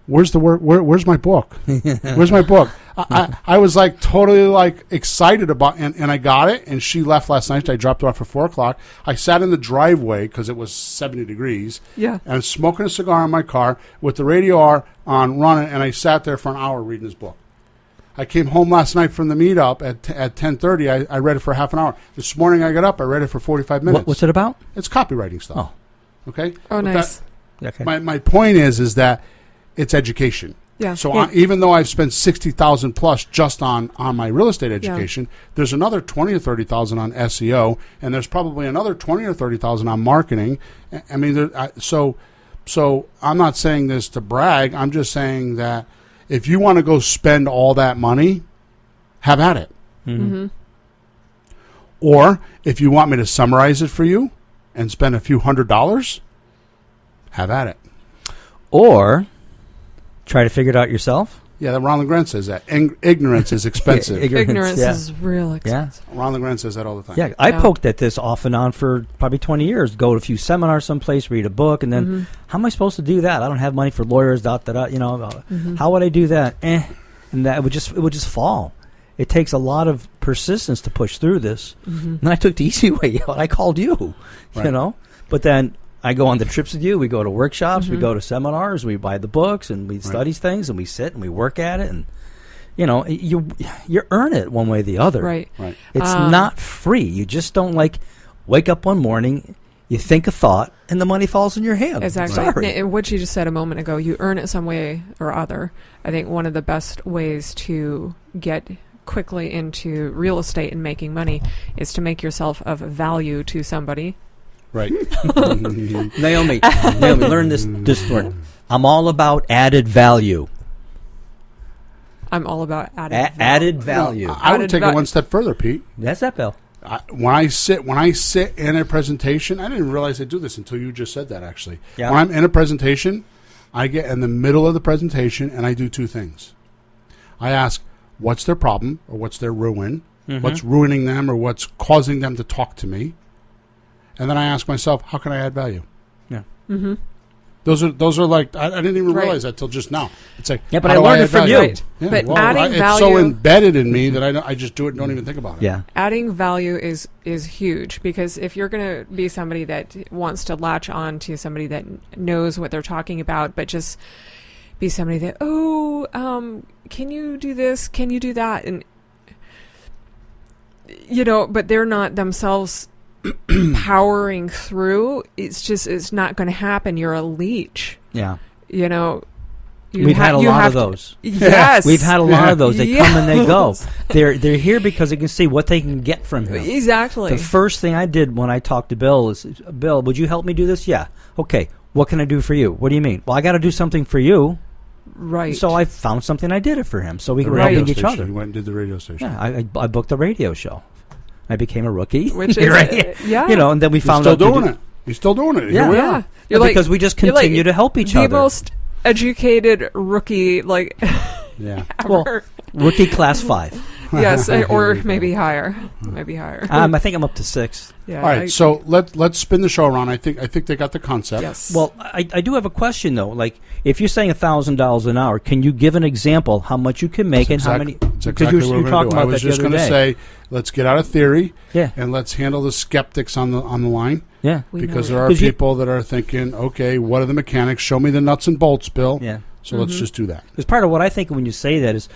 where's the work? Where's my book? Where's my book? I was like totally excited about, and I got it. And she left last night. I dropped her off at 4:00. I sat in the driveway because it was 70 degrees. Yeah. And smoking a cigar in my car with the radio on running, and I sat there for an hour reading this book. I came home last night from the meetup at 10:30. I read it for half an hour. This morning I got up. I read it for 45 minutes. What's it about? It's copywriting stuff. Oh. Okay. Oh, nice. Okay. My point is that it's education. Yeah. So even though I've spent $60,000 plus just on my real estate education, there's another $20,000 or $30,000 on SEO, and there's probably another $20,000 or $30,000 on marketing. I mean, so I'm not saying this to brag. I'm just saying that if you want to go spend all that money, have at it. Or if you want me to summarize it for you and spend a few $100s, have at it. Or try to figure it out yourself. Yeah, Ron LeGrand says that. Ignorance is expensive. Ignorance is real expensive. Yeah. Ron LeGrand says that all the time. Yeah, I poked at this off and on for probably 20 years. Go to a few seminars someplace, read a book, and then how am I supposed to do that? I don't have money for lawyers, how would I do that? And that it would just fall. It takes a lot of persistence to push through this. And I took the easy way out. I called you, But then I go on the trips with you. We go to workshops. We go to seminars. We buy the books and we study things and we sit and we work at it. And you earn it one way or the other. Right. It's not free. You just don't wake up one morning, you think a thought, and the money falls in your hand. Exactly. Sorry. What you just said a moment ago, you earn it some way or other. I think one of the best ways to get quickly into real estate and making money is to make yourself of value to somebody. Right. Naomi, learn this word. I'm all about added value. I'm all about added added value. No, I would Added take it va- one step further, Pete. That's that, Bill. When I sit in a presentation, I didn't realize I do this until you just said that. Actually, Yeah. when I'm in a presentation, I get in the middle of the presentation and I do two things. I ask, what's their problem or what's their ruin? Mm-hmm. What's ruining them or what's causing them to talk to me? And then I ask myself, how can I add value? Yeah. Mm-hmm. Those are like I didn't even Right. realize that till just now. It's like, Yeah, but how I do learned add it from value? you. Right. Yeah, But well, adding it's value, so embedded in me that I just do it and don't even think about it. Yeah. adding value is huge, because if you're going to be somebody that wants to latch on to somebody that knows what they're talking about, but just be somebody that, can you do this? Can you do that? And, but they're not themselves powering through. It's not going to happen. You're a leech. Yeah. We've had a lot of those. Yes. We've had a lot of those. They come and they go. Yes. They're here because they can see what they can get from him. Exactly. The first thing I did when I talked to Bill is, Bill, would you help me do this? Yeah. Okay. What can I do for you? What do you mean? Well, I got to do something for you. Right. So I found something. I did it for him. So we The were radio helping each station. other. You went and did the radio station. Yeah. I booked a radio show. I became a rookie. Which is, Right? yeah. And then we You're found still out to doing do- it. You're still doing it. Yeah. Here we Yeah. are. You're like, because we just you're like continue to help each the other. most educated rookie, Yeah. ever. Well, rookie class 5. Yes, or maybe higher. Maybe higher. I think I'm up to 6. Yeah. All right. So let's spin the show around. I think they got the concept. yes. Well, I do have a question though. Like, if you're saying $1,000 an hour, can you give an example how much you can make and how many? That's exactly what we're going to do. I was just going to say, let's get out of theory. Yeah. And let's handle the skeptics on the line. Yeah. Because there are 'Cause you- people that are thinking, okay, what are the mechanics? Show me the nuts and bolts, Bill. Yeah. So let's just do that. Because part of what I think when you say that is,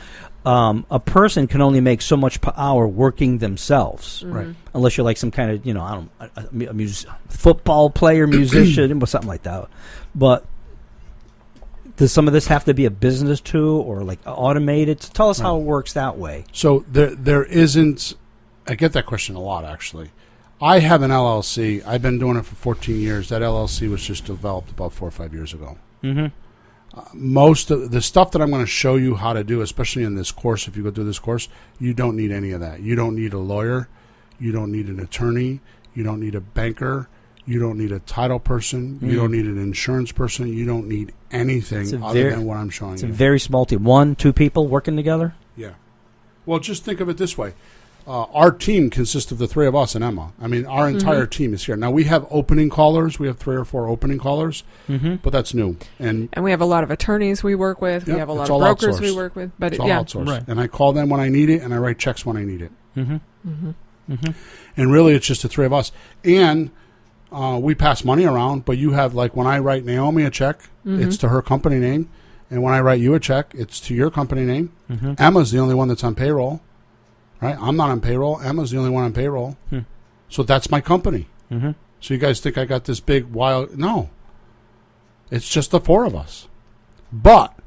a person can only make so much per hour working themselves, Right. unless you're like some kind of football player, musician, or something like that. But does some of this have to be a business too, or like automated? Tell us how it works that way. So there isn't. I get that question a lot, actually. I have an LLC. I've been doing it for 14 years. That LLC was just developed about 4 or 5 years ago. Mm-hmm. Most of the stuff that I'm going to show you how to do, especially in this course, if you go through this course, you don't need any of that. You don't need a lawyer. You don't need an attorney. You don't need a banker. You don't need a title person. You don't need an insurance person. You don't need anything other than what I'm showing It's you. a very small team. 1, 2 people working together? Yeah. Well, just think of it this way. Our team consists of the 3 of us and Emma. I mean, our entire team is here. Now, we have opening callers. We have 3 or 4 opening callers, but that's new. And we have a lot of attornees we work with. Yep, We have a lot it's of all brokers outsourced. we work with. But it's all yeah. outsourced. Right. And I call them when I need it, and I write checks when I need it. Mm-hmm. And really, it's just the 3 of us. And we pass money around, but you have, like, when I write Naomi a check, it's to her company name. And when I write you a check, it's to your company name. Emma's the only one that's on payroll. Right? I'm not on payroll. Emma's the only one on payroll. So that's my company. So you guys think I got this big, wild... No. It's just the 4 of us. But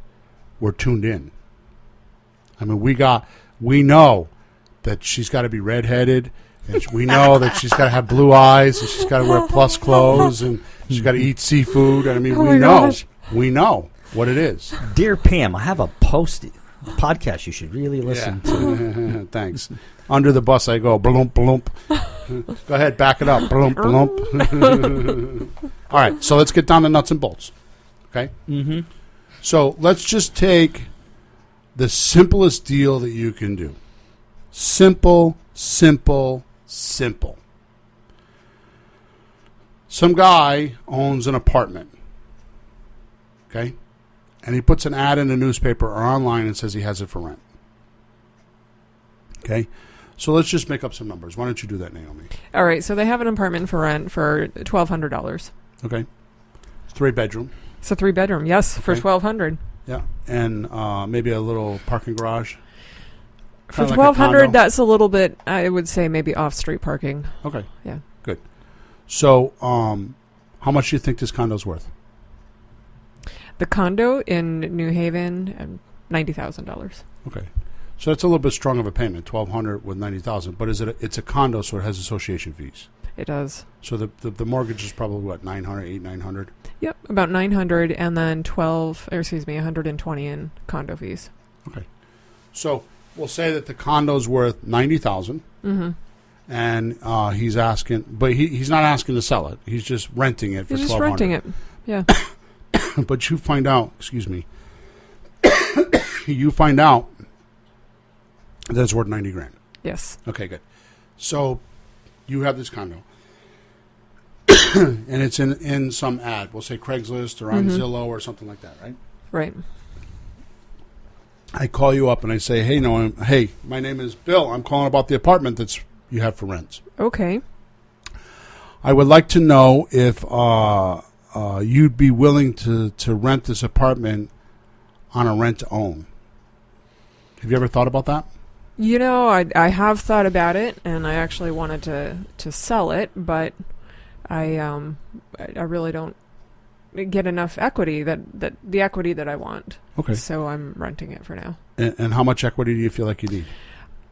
we're tuned in. I mean, we know that she's got to be redheaded, and we know that she's got to have blue eyes, and she's got to wear plus clothes, and she's got to eat seafood. I mean, Oh we my know. gosh. We know what it is. Dear Pam, I have a podcast you should really listen to. Thanks. Under the bus I go. Bloomp, bloomp. Go ahead, back it up. Bloomp, bloomp. All right, so let's get down to nuts and bolts. Okay? Mm-hmm. So let's just take the simplest deal that you can do. Simple, simple, simple. Some guy owns an apartment. Okay? And he puts an ad in the newspaper or online and says he has it for rent. Okay? So let's just make up some numbers. Why don't you do that, Naomi? All right. So they have an apartment for rent for $1,200. Okay? 3-bedroom. It's a 3-bedroom. Yes, for Okay. $1,200. Yeah. And maybe a little parking garage. For Kinda like a $1,200, condo. that's a little bit, I would say, maybe off-street parking. Okay. Yeah. Good. So how much do you think this condo's worth? The condo in New Haven, $90,000. Okay. So that's a little bit strong of a payment, $1,200 with $90,000. But it's a condo, so it has association fees. It does. So the mortgage is probably what, $900. Yep, about $900, and then 120 in condo fees. Okay. So we'll say that the condo's worth $90,000, and he's asking, but he's not asking to sell it. He's just renting it for $1,200. He's just renting it. Yeah. But you find out, excuse me, you find out that it's worth $90,000. Yes. Okay, good. So you have this condo, and it's in some ad. We'll say Craigslist or on Zillow or something like that, right? Right. I call you up and I say, hey, my name is Bill. I'm calling about the apartment that's you have for rent. Okay. I would like to know if you'd be willing to rent this apartment on a rent-to-own. Have you ever thought about that? You know, I have thought about it, and I actually wanted to sell it, but I really don't get enough equity that the equity that I want. Okay. So I'm renting it for now. And how much equity do you feel like you need?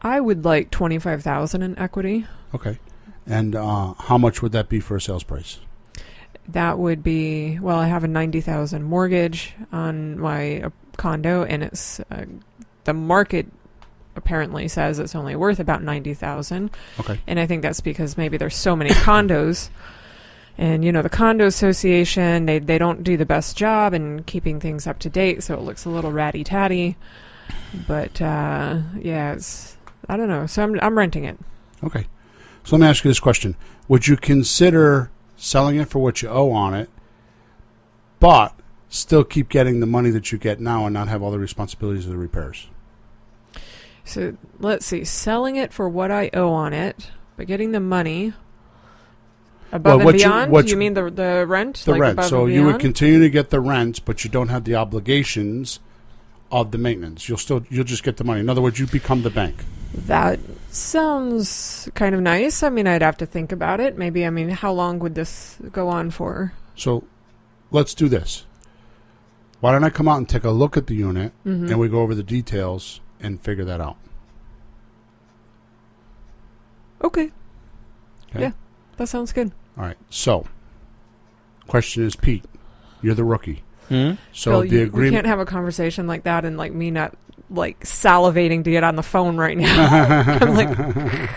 I would like $25,000 in equity. Okay. And how much would that be for a sales price? That would be, well, I have a $90,000 mortgage on my condo, and it's the market apparently says it's only worth about $90,000. Okay. And I think that's because maybe there's so many condos. And, the condo association, they don't do the best job in keeping things up to date, so it looks a little ratty-tatty. But, it's, I don't know. So I'm renting it. Okay. So let me ask you this question. Would you consider selling it for what you owe on it, but still keep getting the money that you get now and not have all the responsibilities of the repairs? So let's see. Selling it for what I owe on it, but getting the money above and beyond? You mean the rent? The rent. Above So and you would beyond? continue to get the rent, but you don't have the obligations of the maintenance. You'll just get the money. In other words, you become the bank. That sounds kind of nice. I mean, I'd have to think about it. Maybe, how long would this go on for? So let's do this. Why don't I come out and take a look at the unit, and we go over the details and figure that out? Okay. Yeah, that sounds good. All right. So, question is, Pete, you're the rookie. Hmm? So Bill, the we agreement. can't have a conversation like that and me not salivating to get on the phone right now. I'm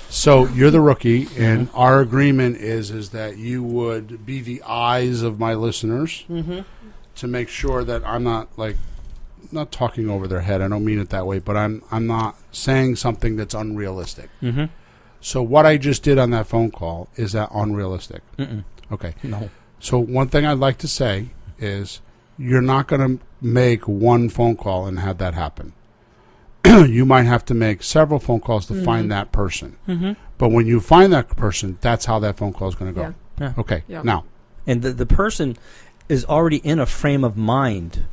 So you're the rookie, and our agreement is that you would be the eyes of my listeners to make sure that I'm not not talking over their head. I don't mean it that way, but I'm not saying something that's unrealistic. Mm-hmm. So what I just did on that phone call, is that unrealistic? Mm-mm. Okay. No. So one thing I'd like to say is you're not going to make one phone call and have that happen. You might have to make several phone calls to find that person. Mm-hmm. But when you find that person, that's how that phone call is going to go. Yeah. Okay. Yeah. Now, And the person is already in a frame of mind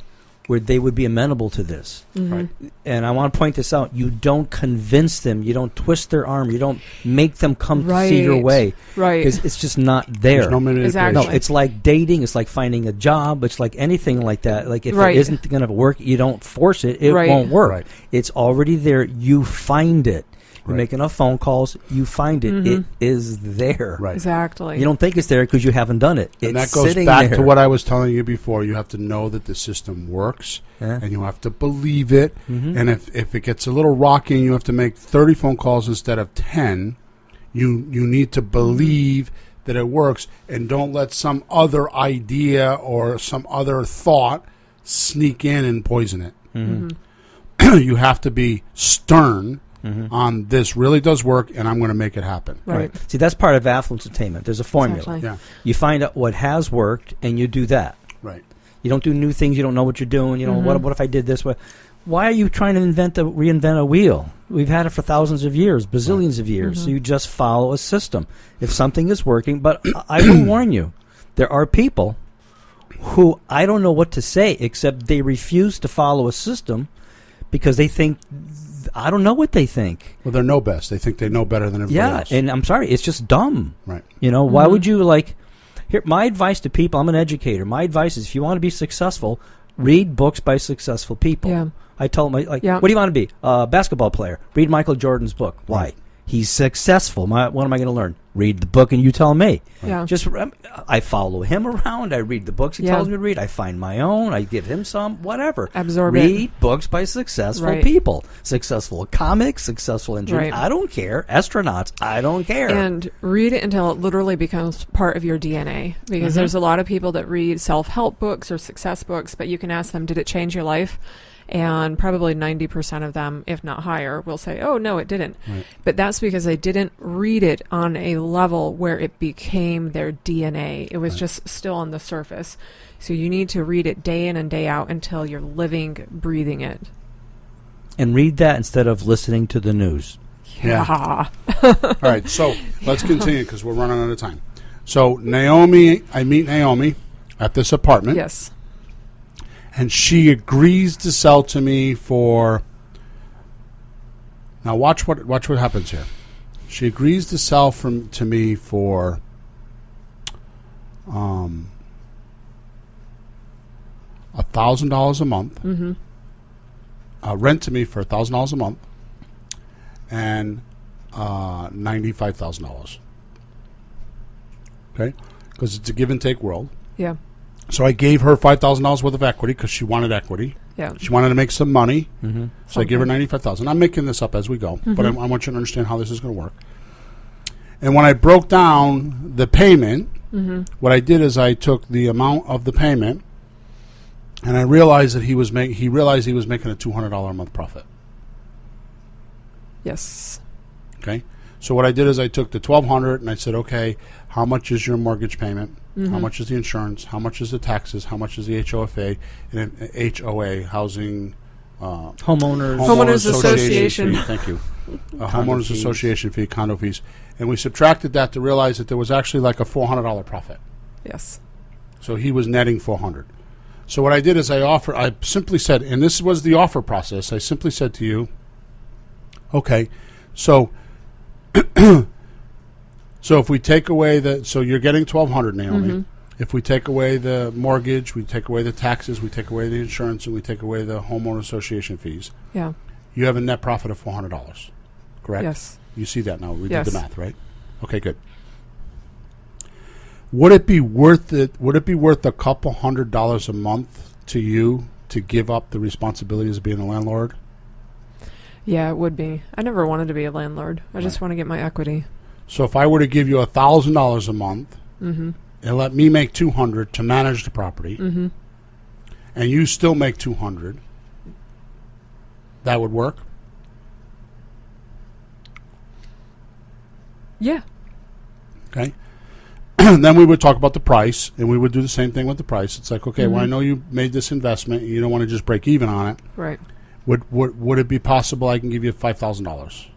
where they would be amenable to this. right. And I want to point this out. You don't convince them. You don't twist their arm. You don't make them come see your Right. way. right. Because it's just not there. There's no manipulation. No, it's like dating. It's like finding a job. It's like anything like that. Like if Right. it isn't going to work, you don't force it. It Right. won't work. Right. It's already there. You find it. You Right. make enough phone calls. You find it. Mhm. It is there. Right. Exactly. You don't think it's there because you haven't done it. And It's that goes sitting back there. to what I was telling you before. You have to know that the system works, Yeah. and you have to believe it. Mhm. And if it gets a little rocky and you have to make 30 phone calls instead of 10, you need to believe that it works, and don't let some other idea or some other thought sneak in and poison it. Mhm. You have to be stern Mhm. on this really does work, and I'm going to make it happen. Right. See, that's part of affluence attainment. There's a formula. Exactly. Yeah, You find out what has worked, and you do that. right. You don't do new things. You don't know what you're doing. You know, what if I did this? Why are you trying to reinvent a wheel? We've had it for thousands of years, bazillions of years. So you just follow a system. If something is working, but I will warn you, there are people who I don't know what to say except they refuse to follow a system because they think, I don't know what they think. Well, they know best. They think they know better than everybody else. And I'm sorry, it's just dumb. Right. You know, why would you here, my advice to people, I'm an educator. My advice is if you want to be successful, read books by successful people. Yeah. I tell them, Yeah. what do you want to be? A basketball player. Read Michael Jordan's book. Why? Right. He's successful. What am I going to learn? Read the book and you tell me. Yeah. Just I follow him around. I read the books he tells me to read. I find my own. I give him some. Whatever. Absorb it. Read books by successful people. Successful comics. Successful engineers. Right. I don't care. Astronauts. I don't care. And read it until it literally becomes part of your DNA. Because there's a lot of people that read self-help books or success books, but you can ask them, did it change your life? And probably 90% of them, if not higher, will say, oh, no, it didn't. Right. But that's because they didn't read it on a level where it became their DNA. It was just still on the surface. So you need to read it day in and day out until you're living, breathing it. And read that instead of listening to the news. Yeah. All right, so let's continue because we're running out of time. So I meet Naomi at this apartment. Yes. And she agrees to sell to me for. Now watch what happens here. She agrees to sell to me for $1,000 a month. Mm-hmm. Rent to me for $1,000 a month, and $95,000. Okay, because it's a give and take world. Yeah. So I gave her $5,000 worth of equity because she wanted equity. Yeah. She wanted to make some money. Mm-hmm. So I gave her $95,000. I'm making this up as we go, but I want you to understand how this is going to work. And when I broke down the payment, what I did is I took the amount of the payment, and I realized that he realized he was making a $200 a month profit. Yes. Okay. So what I did is I took the $1,200 and I said, okay, how much is your mortgage payment? How much is the insurance? How much is the taxes? How much is the HOFA and HOA, housing homeowners association fee? Thank you. Homeowners association fee, condo fees, and we subtracted that to realize that there was actually like a $400 profit. Yes. So he was netting $400. So what I did is I simply said, and this was the offer process. I simply said to you, okay, so. So if we take away so you're getting $1,200, Naomi. If we take away the mortgage, we take away the taxes, we take away the insurance, and we take away the homeowner association fees. Yeah. You have a net profit of $400. Correct? Yes. You see that now. We did the math, right? Okay, good. Would it be worth it? Would it be worth a couple $100 a month to you to give up the responsibilities of being a landlord? Yeah, it would be. I never wanted to be a landlord. I just want to get my equity. So if I were to give you $1,000 a month and let me make $200 to manage the property, and you still make $200, that would work? Yeah. Okay. Then we would talk about the price, and we would do the same thing with the price. It's like, okay, well, I know you made this investment, and you don't want to just break even on it. Right. Would it be possible I can give you $5,000?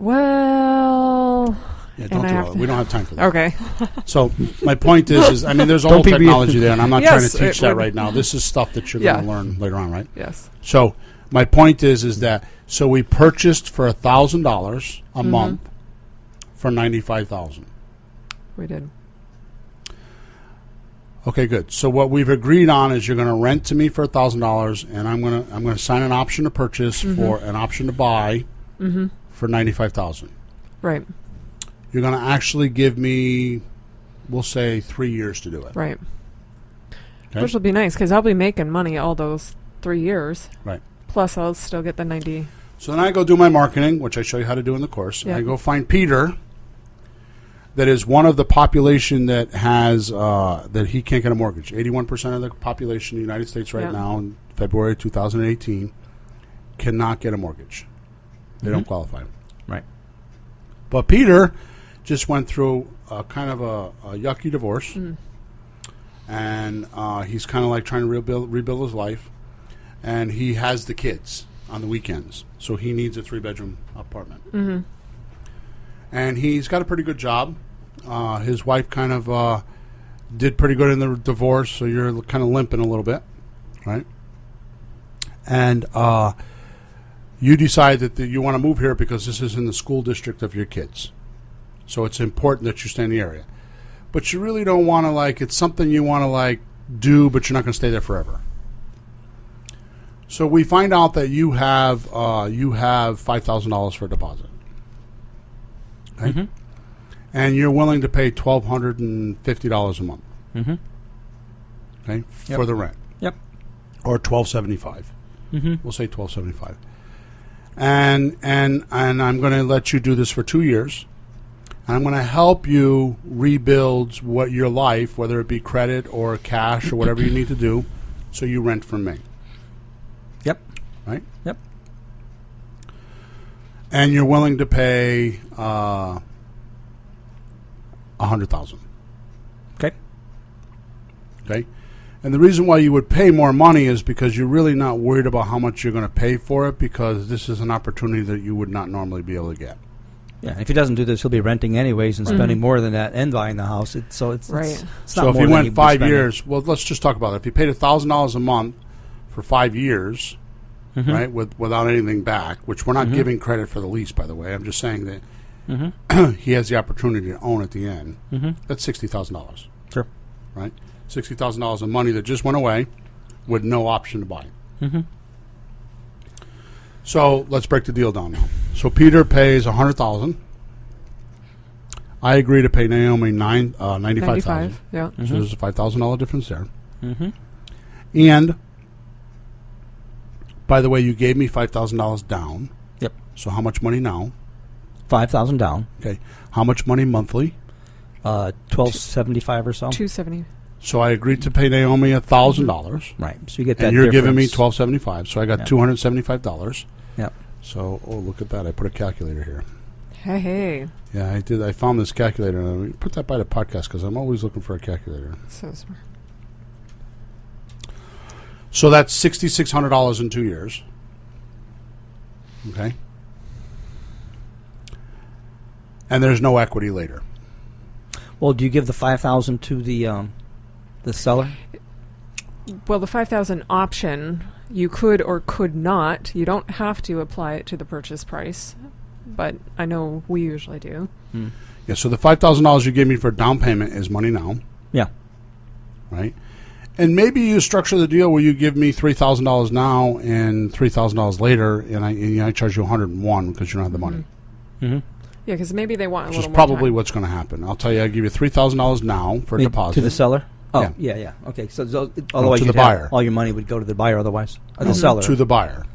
Well, yeah, don't do all that. We don't have time for that. Okay. So my point is I mean, there's a whole technology there, and I'm not trying to teach that right now. This is stuff that you're going to learn later on, right? Yes. So my point is that so we purchased for $1,000 a month for $95,000. We did. Okay, good. So what we've agreed on is you're going to rent to me for $1,000, and I'm going to sign an option to purchase for an option to buy for $95,000. Right. You're going to actually give me, we'll say, 3 years to do it. Right. Okay? Which will be nice because I'll be making money all those 3 years. Right. Plus, I'll still get the 90. So then I go do my marketing, which I show you how to do in the course. Yep. I go find Peter, that is one of the population that has that he can't get a mortgage. 81% of the population in the United States right now in February 2018 cannot get a mortgage. They don't qualify. Right. But Peter just went through kind of a yucky divorce, and he's kind of like trying to rebuild his life, and he has the kids on the weekends, so he needs a 3-bedroom apartment. And he's got a pretty good job. His wife kind of did pretty good in the divorce, so you're kind of limping a little bit, right? And you decide that you want to move here because this is in the school district of your kids. So it's important that you stay in the area. But you really don't want to, it's something you want to, do, but you're not going to stay there forever. So we find out that you have $5,000 for a deposit. Okay? Mm-hmm. And you're willing to pay $1,250 a month. Mm-hmm. Okay, Yep. for the rent, Yep. or $1,275. Mm-hmm. We'll say $1,275. And I'm going to let you do this for 2 years. And I'm going to help you rebuild what your life, whether it be credit or cash or whatever you need to do, so you rent from me. Yep. Right? Yep. And you're willing to pay $100,000. Okay. Okay. And the reason why you would pay more money is because you're really not worried about how much you're going to pay for it, because this is an opportunity that you would not normally be able to get. Yeah. If he doesn't do this, he'll be renting anyways and spending more than that and buying the house. It's Right. It's not So if more you than went he'd be 5 spending. years, well, let's just talk about it. If you paid $1,000 a month for 5 years, Mm-hmm. right, without anything back, which we're not giving credit for the lease, by the way. I'm just saying that Mm-hmm. he has the opportunity to own at the end. Mm-hmm. That's $60,000, Sure. right? $60,000 of money that just went away with no option to buy. Mm-hmm. So let's break the deal down now. So Peter pays $100,000. I agree to pay Naomi $95,000. 95. Yeah. So there's a $5,000 difference there. Mm-hmm. And by the way, you gave me $5,000 down. Yep. So how much money now? 5,000 down. Okay. How much money monthly? $1,275 or so. 270. So I agreed to pay Naomi $1,000. Right. So you get that. And you're giving me difference. $1,275. So I got Yeah. $275. Yep. So, oh, look at that. I put a calculator here. Hey. Yeah, I did. I found this calculator. And I put that by the podcast because I'm always looking for a calculator. So smart. So that's $6,600 in 2 years. Okay. And there's no equity later. Well, do you give the 5,000 to the seller? Well, the 5,000 option, you could or could not. You don't have to apply it to the purchase price, but I know we usually do. Yeah, so the $5,000 you gave me for down payment is money now, Yeah. right? And maybe you structure the deal where you give me $3,000 now and $3,000 later, and I charge you $101 because you don't have the money. Mm-hmm. Yeah, because maybe they want a Which little is more probably time. what's going to happen. I'll tell you, I give you $3,000 now for a deposit. To the seller? Oh, Yeah. yeah. Okay. So otherwise to you'd the have- buyer. all your money would go to the buyer otherwise. Or the seller. To the buyer.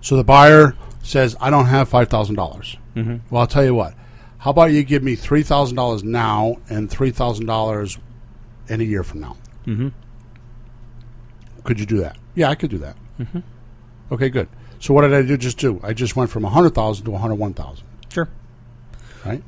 So the buyer says, I don't have $5,000. Mm-hmm. Well, I'll tell you what. How about you give me $3,000 now and $3,000 in a year from now? Mm-hmm. Could you do that? Yeah, I could do that. Mm-hmm. Okay, good. So what did I just do? I just went from $100,000 to $101,000. Sure. Right?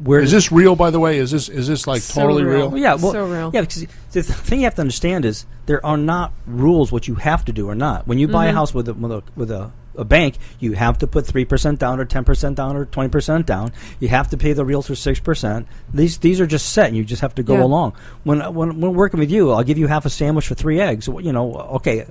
Where Is this real, by the way? Is this like So totally real. real? Well, yeah, well, So real. yeah, because the thing you have to understand is there are not rules what you have to do or not. When you buy a house with a bank, you have to put 3% down or 10% down or 20% down. You have to pay the realtor 6%. These are just set, and you just have to go Yeah. along. When we're working with you, I'll give you half a sandwich for 3 eggs. Okay,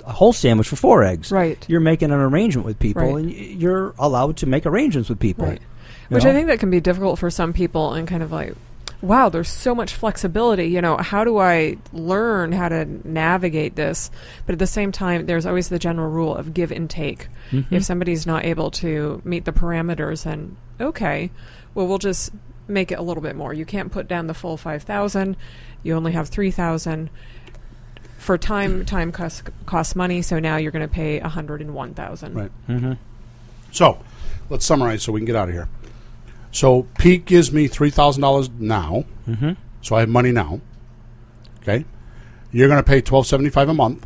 a whole sandwich for 4 eggs. Right. You're making an arrangement with people, Right. and you're allowed to make arrangements with people. Right. You Which know? I think that can be difficult for some people, and kind of like, wow, there's so much flexibility. How do I learn how to navigate this? But at the same time, there's always the general rule of give and take. Mm-hmm. If somebody's not able to meet the parameters, then okay, well, we'll just make it a little bit more. You can't put down the full 5,000. You only have 3,000. For time costs money, so now you're going to pay 101,000. Right. Mm-hmm. So let's summarize so we can get out of here. So Pete gives me $3,000 now. Mm-hmm. So I have money now. Okay. You're going to pay $1,275 a month.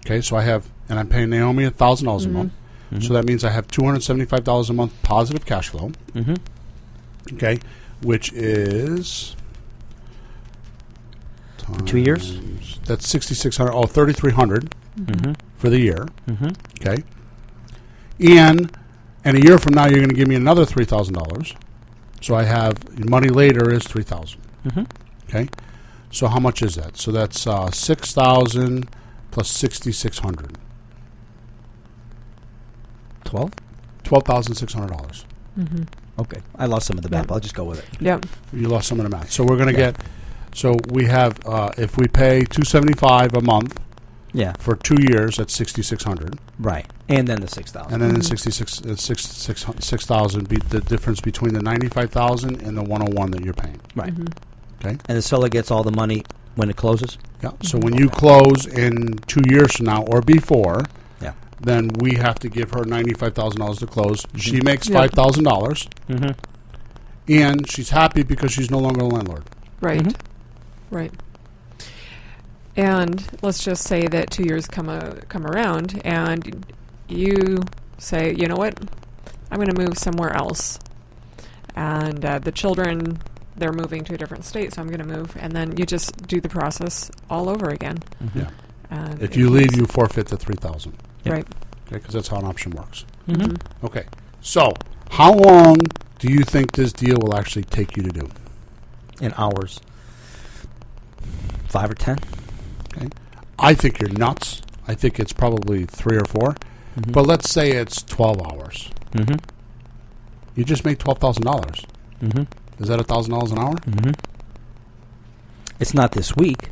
Okay. So and I'm paying Naomi $1,000 a month. Mm-hmm. So that means I have $275 a month positive cash flow. Mm-hmm. Okay. Which is 2 years? That's $6,600. Oh, $3,300 Mm-hmm. for the year. Mm-hmm. Okay. And a year from now, you're going to give me another $3,000. So I have money later is $3,000. Mm-hmm. Okay. So how much is that? So that's $6,000 plus $6,600. 12? $12,600. Mm-hmm. Okay. I lost some of the map. Yeah. I'll just go with it. Yep. You lost some of the math. So we're going to get. So we have if we pay $275 a month Yeah. For 2 years, that's $6,600. Right. And then the 6,000. And then the 6,000 be the difference between the 95,000 and the 101 that you're paying. Right. Okay. And the seller gets all the money when it closes? Yeah. So when you close in 2 years from now or before, Yeah. then we have to give her $95,000 to close. She makes $5,000, and she's happy because she's no longer a landlord. Right. Right. And let's just say that 2 years come around, and you say, you know what, I'm going to move somewhere else. And the children, they're moving to a different state, so I'm going to move. And then you just do the process all over again. Yeah. And If you leave, you forfeit the $3,000. Right. Okay, because that's how an option works. Okay. So how long do you think this deal will actually take you to do? In hours. 5 or 10? Okay. I think you're nuts. I think it's probably 3 or 4. But let's say it's 12 hours. You just make $12,000. Is that $1,000 an hour? It's not this week,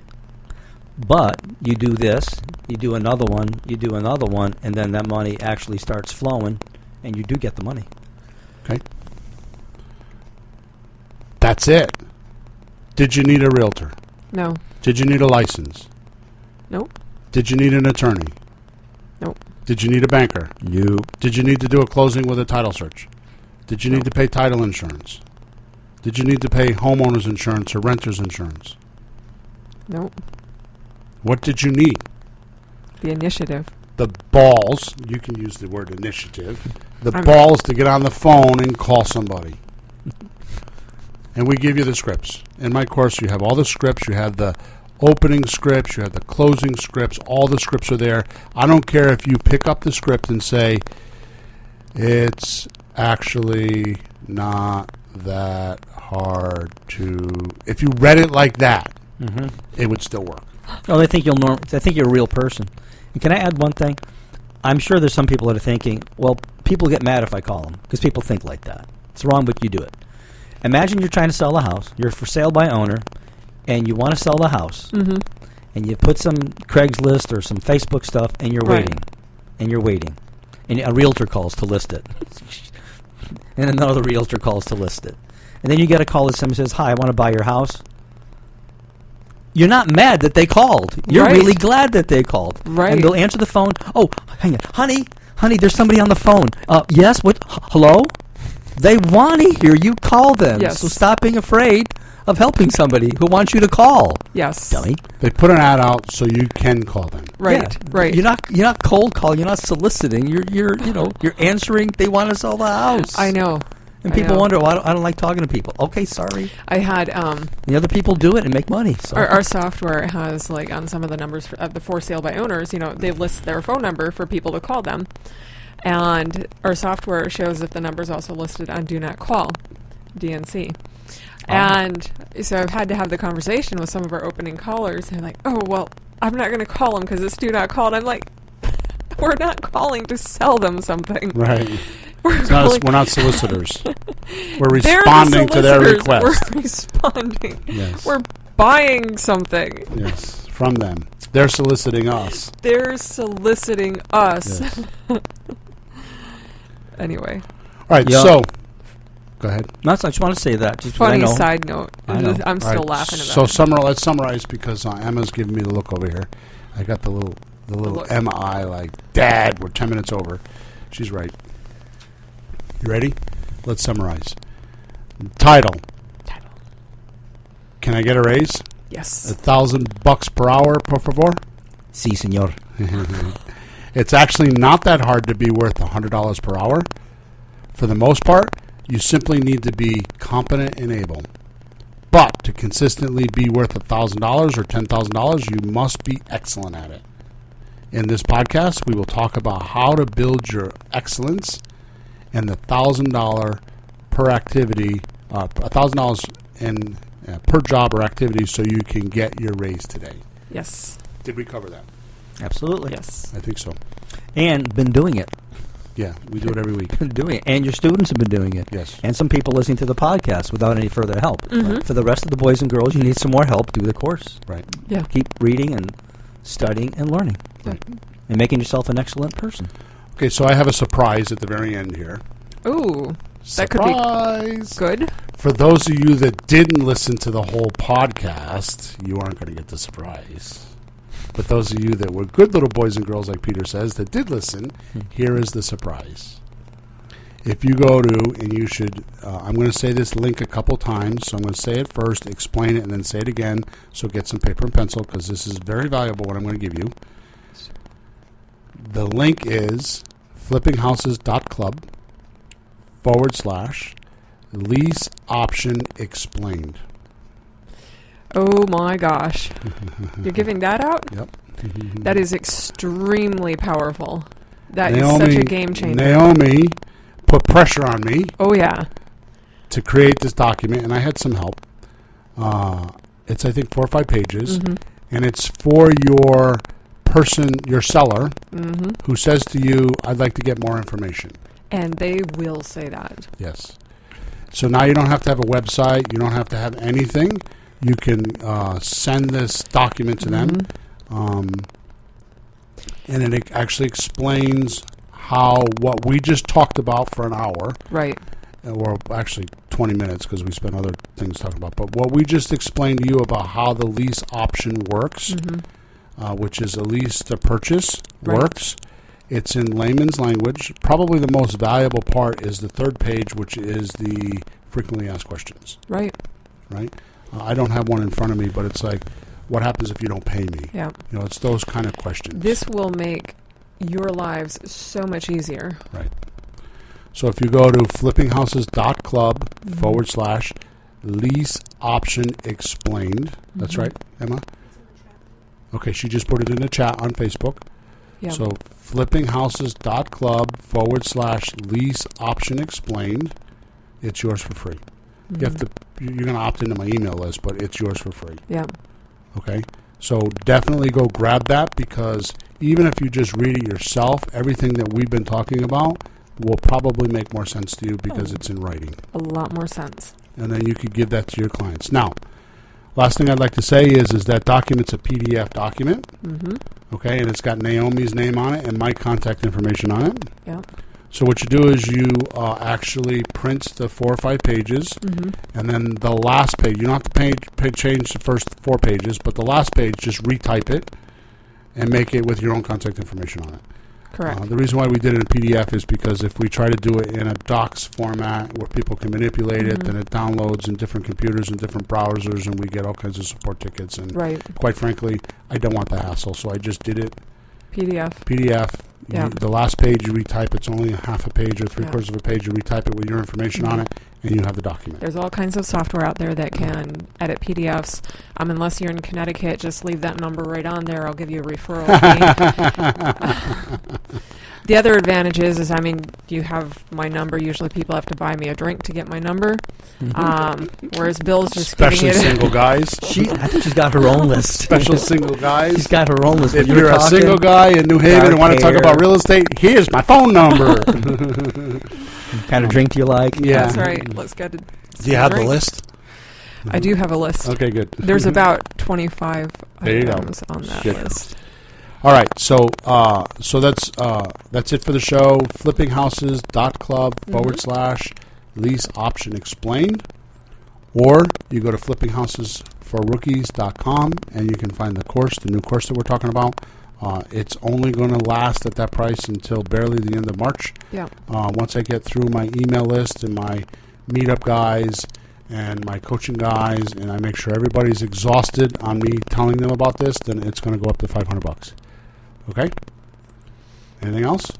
but you do this, you do another one, and then that money actually starts flowing, and you do get the money. Okay. That's it. Did you need a realtor? No. Did you need a license? Nope. Did you need an attorney? Nope. Did you need a banker? Nope. Did you need to do a closing with a title search? Did you need to pay title insurance? Did you need to pay homeowners insurance or renter's insurance? Nope. What did you need? The initiative. The balls, you can use the word initiative, the balls to get on the phone and call somebody. And we give you the scripts. In my course, you have all the scripts. You have the opening scripts. You have the closing scripts. All the scripts are there. I don't care if you pick up the script and say, it's actually not that hard to... If you read it like that, it would still work. Oh, they think they think you're a real person. And can I add one thing? I'm sure there's some people that are thinking, well, people get mad if I call them, because people think like that. It's wrong, but you do it. Imagine you're trying to sell a house. You're for sale by owner, and you want to sell the house. And you put some Craigslist or some Facebook stuff, and you're waiting. And you're waiting. And a realtor calls to list it. And another realtor calls to list it. And then you get a call that somebody says, hi, I want to buy your house. You're not mad that they called. You're really glad that they called. Right. And they'll answer the phone. Oh, hang on. Honey, there's somebody on the phone. Yes? What? Hello? They want to hear you call them. Yes. So stop being afraid of helping somebody who wants you to call. Yes. Dummy. They put an ad out so you can call them. Right. Yeah. Right. You're not cold calling. You're not soliciting. You're answering. They want to sell the house. I know. And people wonder, well, I don't like talking to people. Okay, sorry. I had The other people do it and make money. So. our software has, like, on some of the numbers of the for sale by owners, they list their phone number for people to call them. And our software shows if the number's also listed on Do Not Call, DNC. And so I've had to have the conversation with some of our opening callers. They're like, oh, well, I'm not going to call them because it's Do Not Call. And I'm like, we're not calling to sell them something. Right. We're not solicitors. We're responding to their request. We're responding. Yes. We're buying something. Yes, from them. They're soliciting us. They're soliciting us. Yes. Anyway. All right, Yeah. so go ahead. No, I just want to say that. Just Funny I know. side note. I know. I'm All still right, laughing about so it. let's summarize because Emma's giving me the look over here. I got the little look. Emma eye like, Dad, we're 10 minutes over. She's right. You ready? Let's summarize. Title. Can I get a raise? Yes. $1,000 per hour, por favor? Si, senor. It's actually not that hard to be worth $100 per hour. For the most part, you simply need to be competent and able. But to consistently be worth $1,000 or $10,000, you must be excellent at it. In this podcast, we will talk about how to build your excellence and the $1,000 per activity, $1,000 in per job or activity, so you can get your raise today. Yes. Did we cover that? Absolutely. Yes. I think so. And been doing it. Yeah, we do it every week. Been doing it. And your students have been doing it. Yes. And some people listening to the podcast without any further help. Mhm. For the rest of the boys and girls, you need some more help. Do the course. Right. Yeah. Keep reading and studying and learning, and making yourself an excellent person. Okay, so I have a surprise at the very end here. Ooh, that Surprise! could be good. For those of you that didn't listen to the whole podcast, you aren't going to get the surprise. But those of you that were good little boys and girls, like Peter says, that did listen, here is the surprise. If you go to, and you should, I'm going to say this link a couple times, so I'm going to say it first, explain it, and then say it again, so get some paper and pencil, because this is very valuable what I'm going to give you. The link is flippinghouses.club/lease option explained. Oh my gosh. You're giving that out? Yep. That is extremely powerful. That is such a game changer. Naomi put pressure on me Oh, yeah. to create this document, and I had some help. It's, I think, 4 or 5 pages, and it's for your person, your seller, who says to you, I'd like to get more information. And they will say that. Yes. So now you don't have to have a website. You don't have to have anything. You can send this document to them, and it actually explains what we just talked about for an hour. Right. Or actually 20 minutes because we spent other things talking about. But what we just explained to you about how the lease option works, which is a lease to purchase, works. It's in layman's language. Probably the most valuable part is the third page, which is the frequently asked questions. Right. Right? I don't have one in front of me, but it's like, what happens if you don't pay me? Yeah. You know, it's those kind of questions. This will make your lives so much easier. Right. So if you go to flippinghouses.club/lease option explained. That's right, Emma? Okay, she just put it in the chat on Facebook. Yeah. So flippinghouses.club/lease option explained. It's yours for free. You have to. You're going to opt into my email list, but it's yours for free. Yeah. Okay? So definitely go grab that, because even if you just read it yourself, everything that we've been talking about will probably make more sense to you because it's in writing. A lot more sense. And then you could give that to your clients. Now, last thing I'd like to say is that document's a PDF document. Okay? And it's got Naomi's name on it and my contact information on it. Yeah. So what you do is you actually print the 4 or 5 pages, and then the last page, you don't have to change the first 4 pages, but the last page, just retype it and make it with your own contact information on it. Correct. The reason why we did it in PDF is because if we try to do it in a docs format where people can manipulate it, then it downloads in different computers and different browsers, and we get all kinds of support tickets. And quite frankly, I don't want the hassle, so I just did it PDF. Yeah. The last page you retype, it's only a half a page or 3/4 of a page. You retype it with your information on it, and you have the document. There's all kinds of software out there that can edit PDFs. Unless you're in Connecticut, just leave that number right on there. I'll give you a referral fee. The other advantage is you have my number. Usually people have to buy me a drink to get my number. Whereas Bill's just Especially giving it. single guys. I think she's got her own list. Special single guys. She's got her own list. If you're a single guy in New Haven and want to talk about real estate, here's my phone number. What kind of drink do you like? Yeah. That's right. Let's get it. Do you have the list? I do have a list. Okay, good. There's about 25 There you go. items on that Good. list. All right, so that's it for the show. flippinghouses.club/lease option explained, or you go to flippinghouses4rookies.com and you can find the new course that we're talking about. It's only going to last at that price until barely the end of March. Yeah. Once I get through my email list and my meetup guys and my coaching guys, and I make sure everybody's exhausted on me telling them about this, then it's going to go up to $500. Okay? Anything else?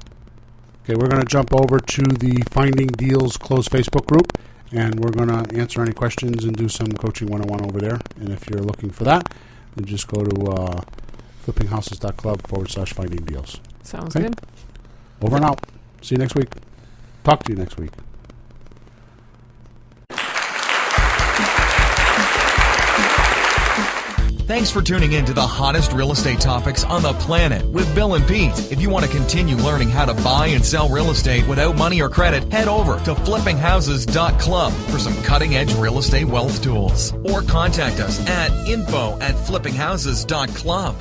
Okay, we're going to jump over to the Finding Deals closed Facebook group, and we're going to answer any questions and do some coaching one-on-one over there. And if you're looking for that, then just go to flippinghouses.club/finding deals. Sounds good. Over and out. See you next week. Talk to you next week. Thanks for tuning in to the hottest real estate topics on the planet with Bill and Pete. If you want to continue learning how to buy and sell real estate without money or credit, head over to flippinghouses.club for some cutting-edge real estate wealth tools. Or contact us at info@flippinghouses.club.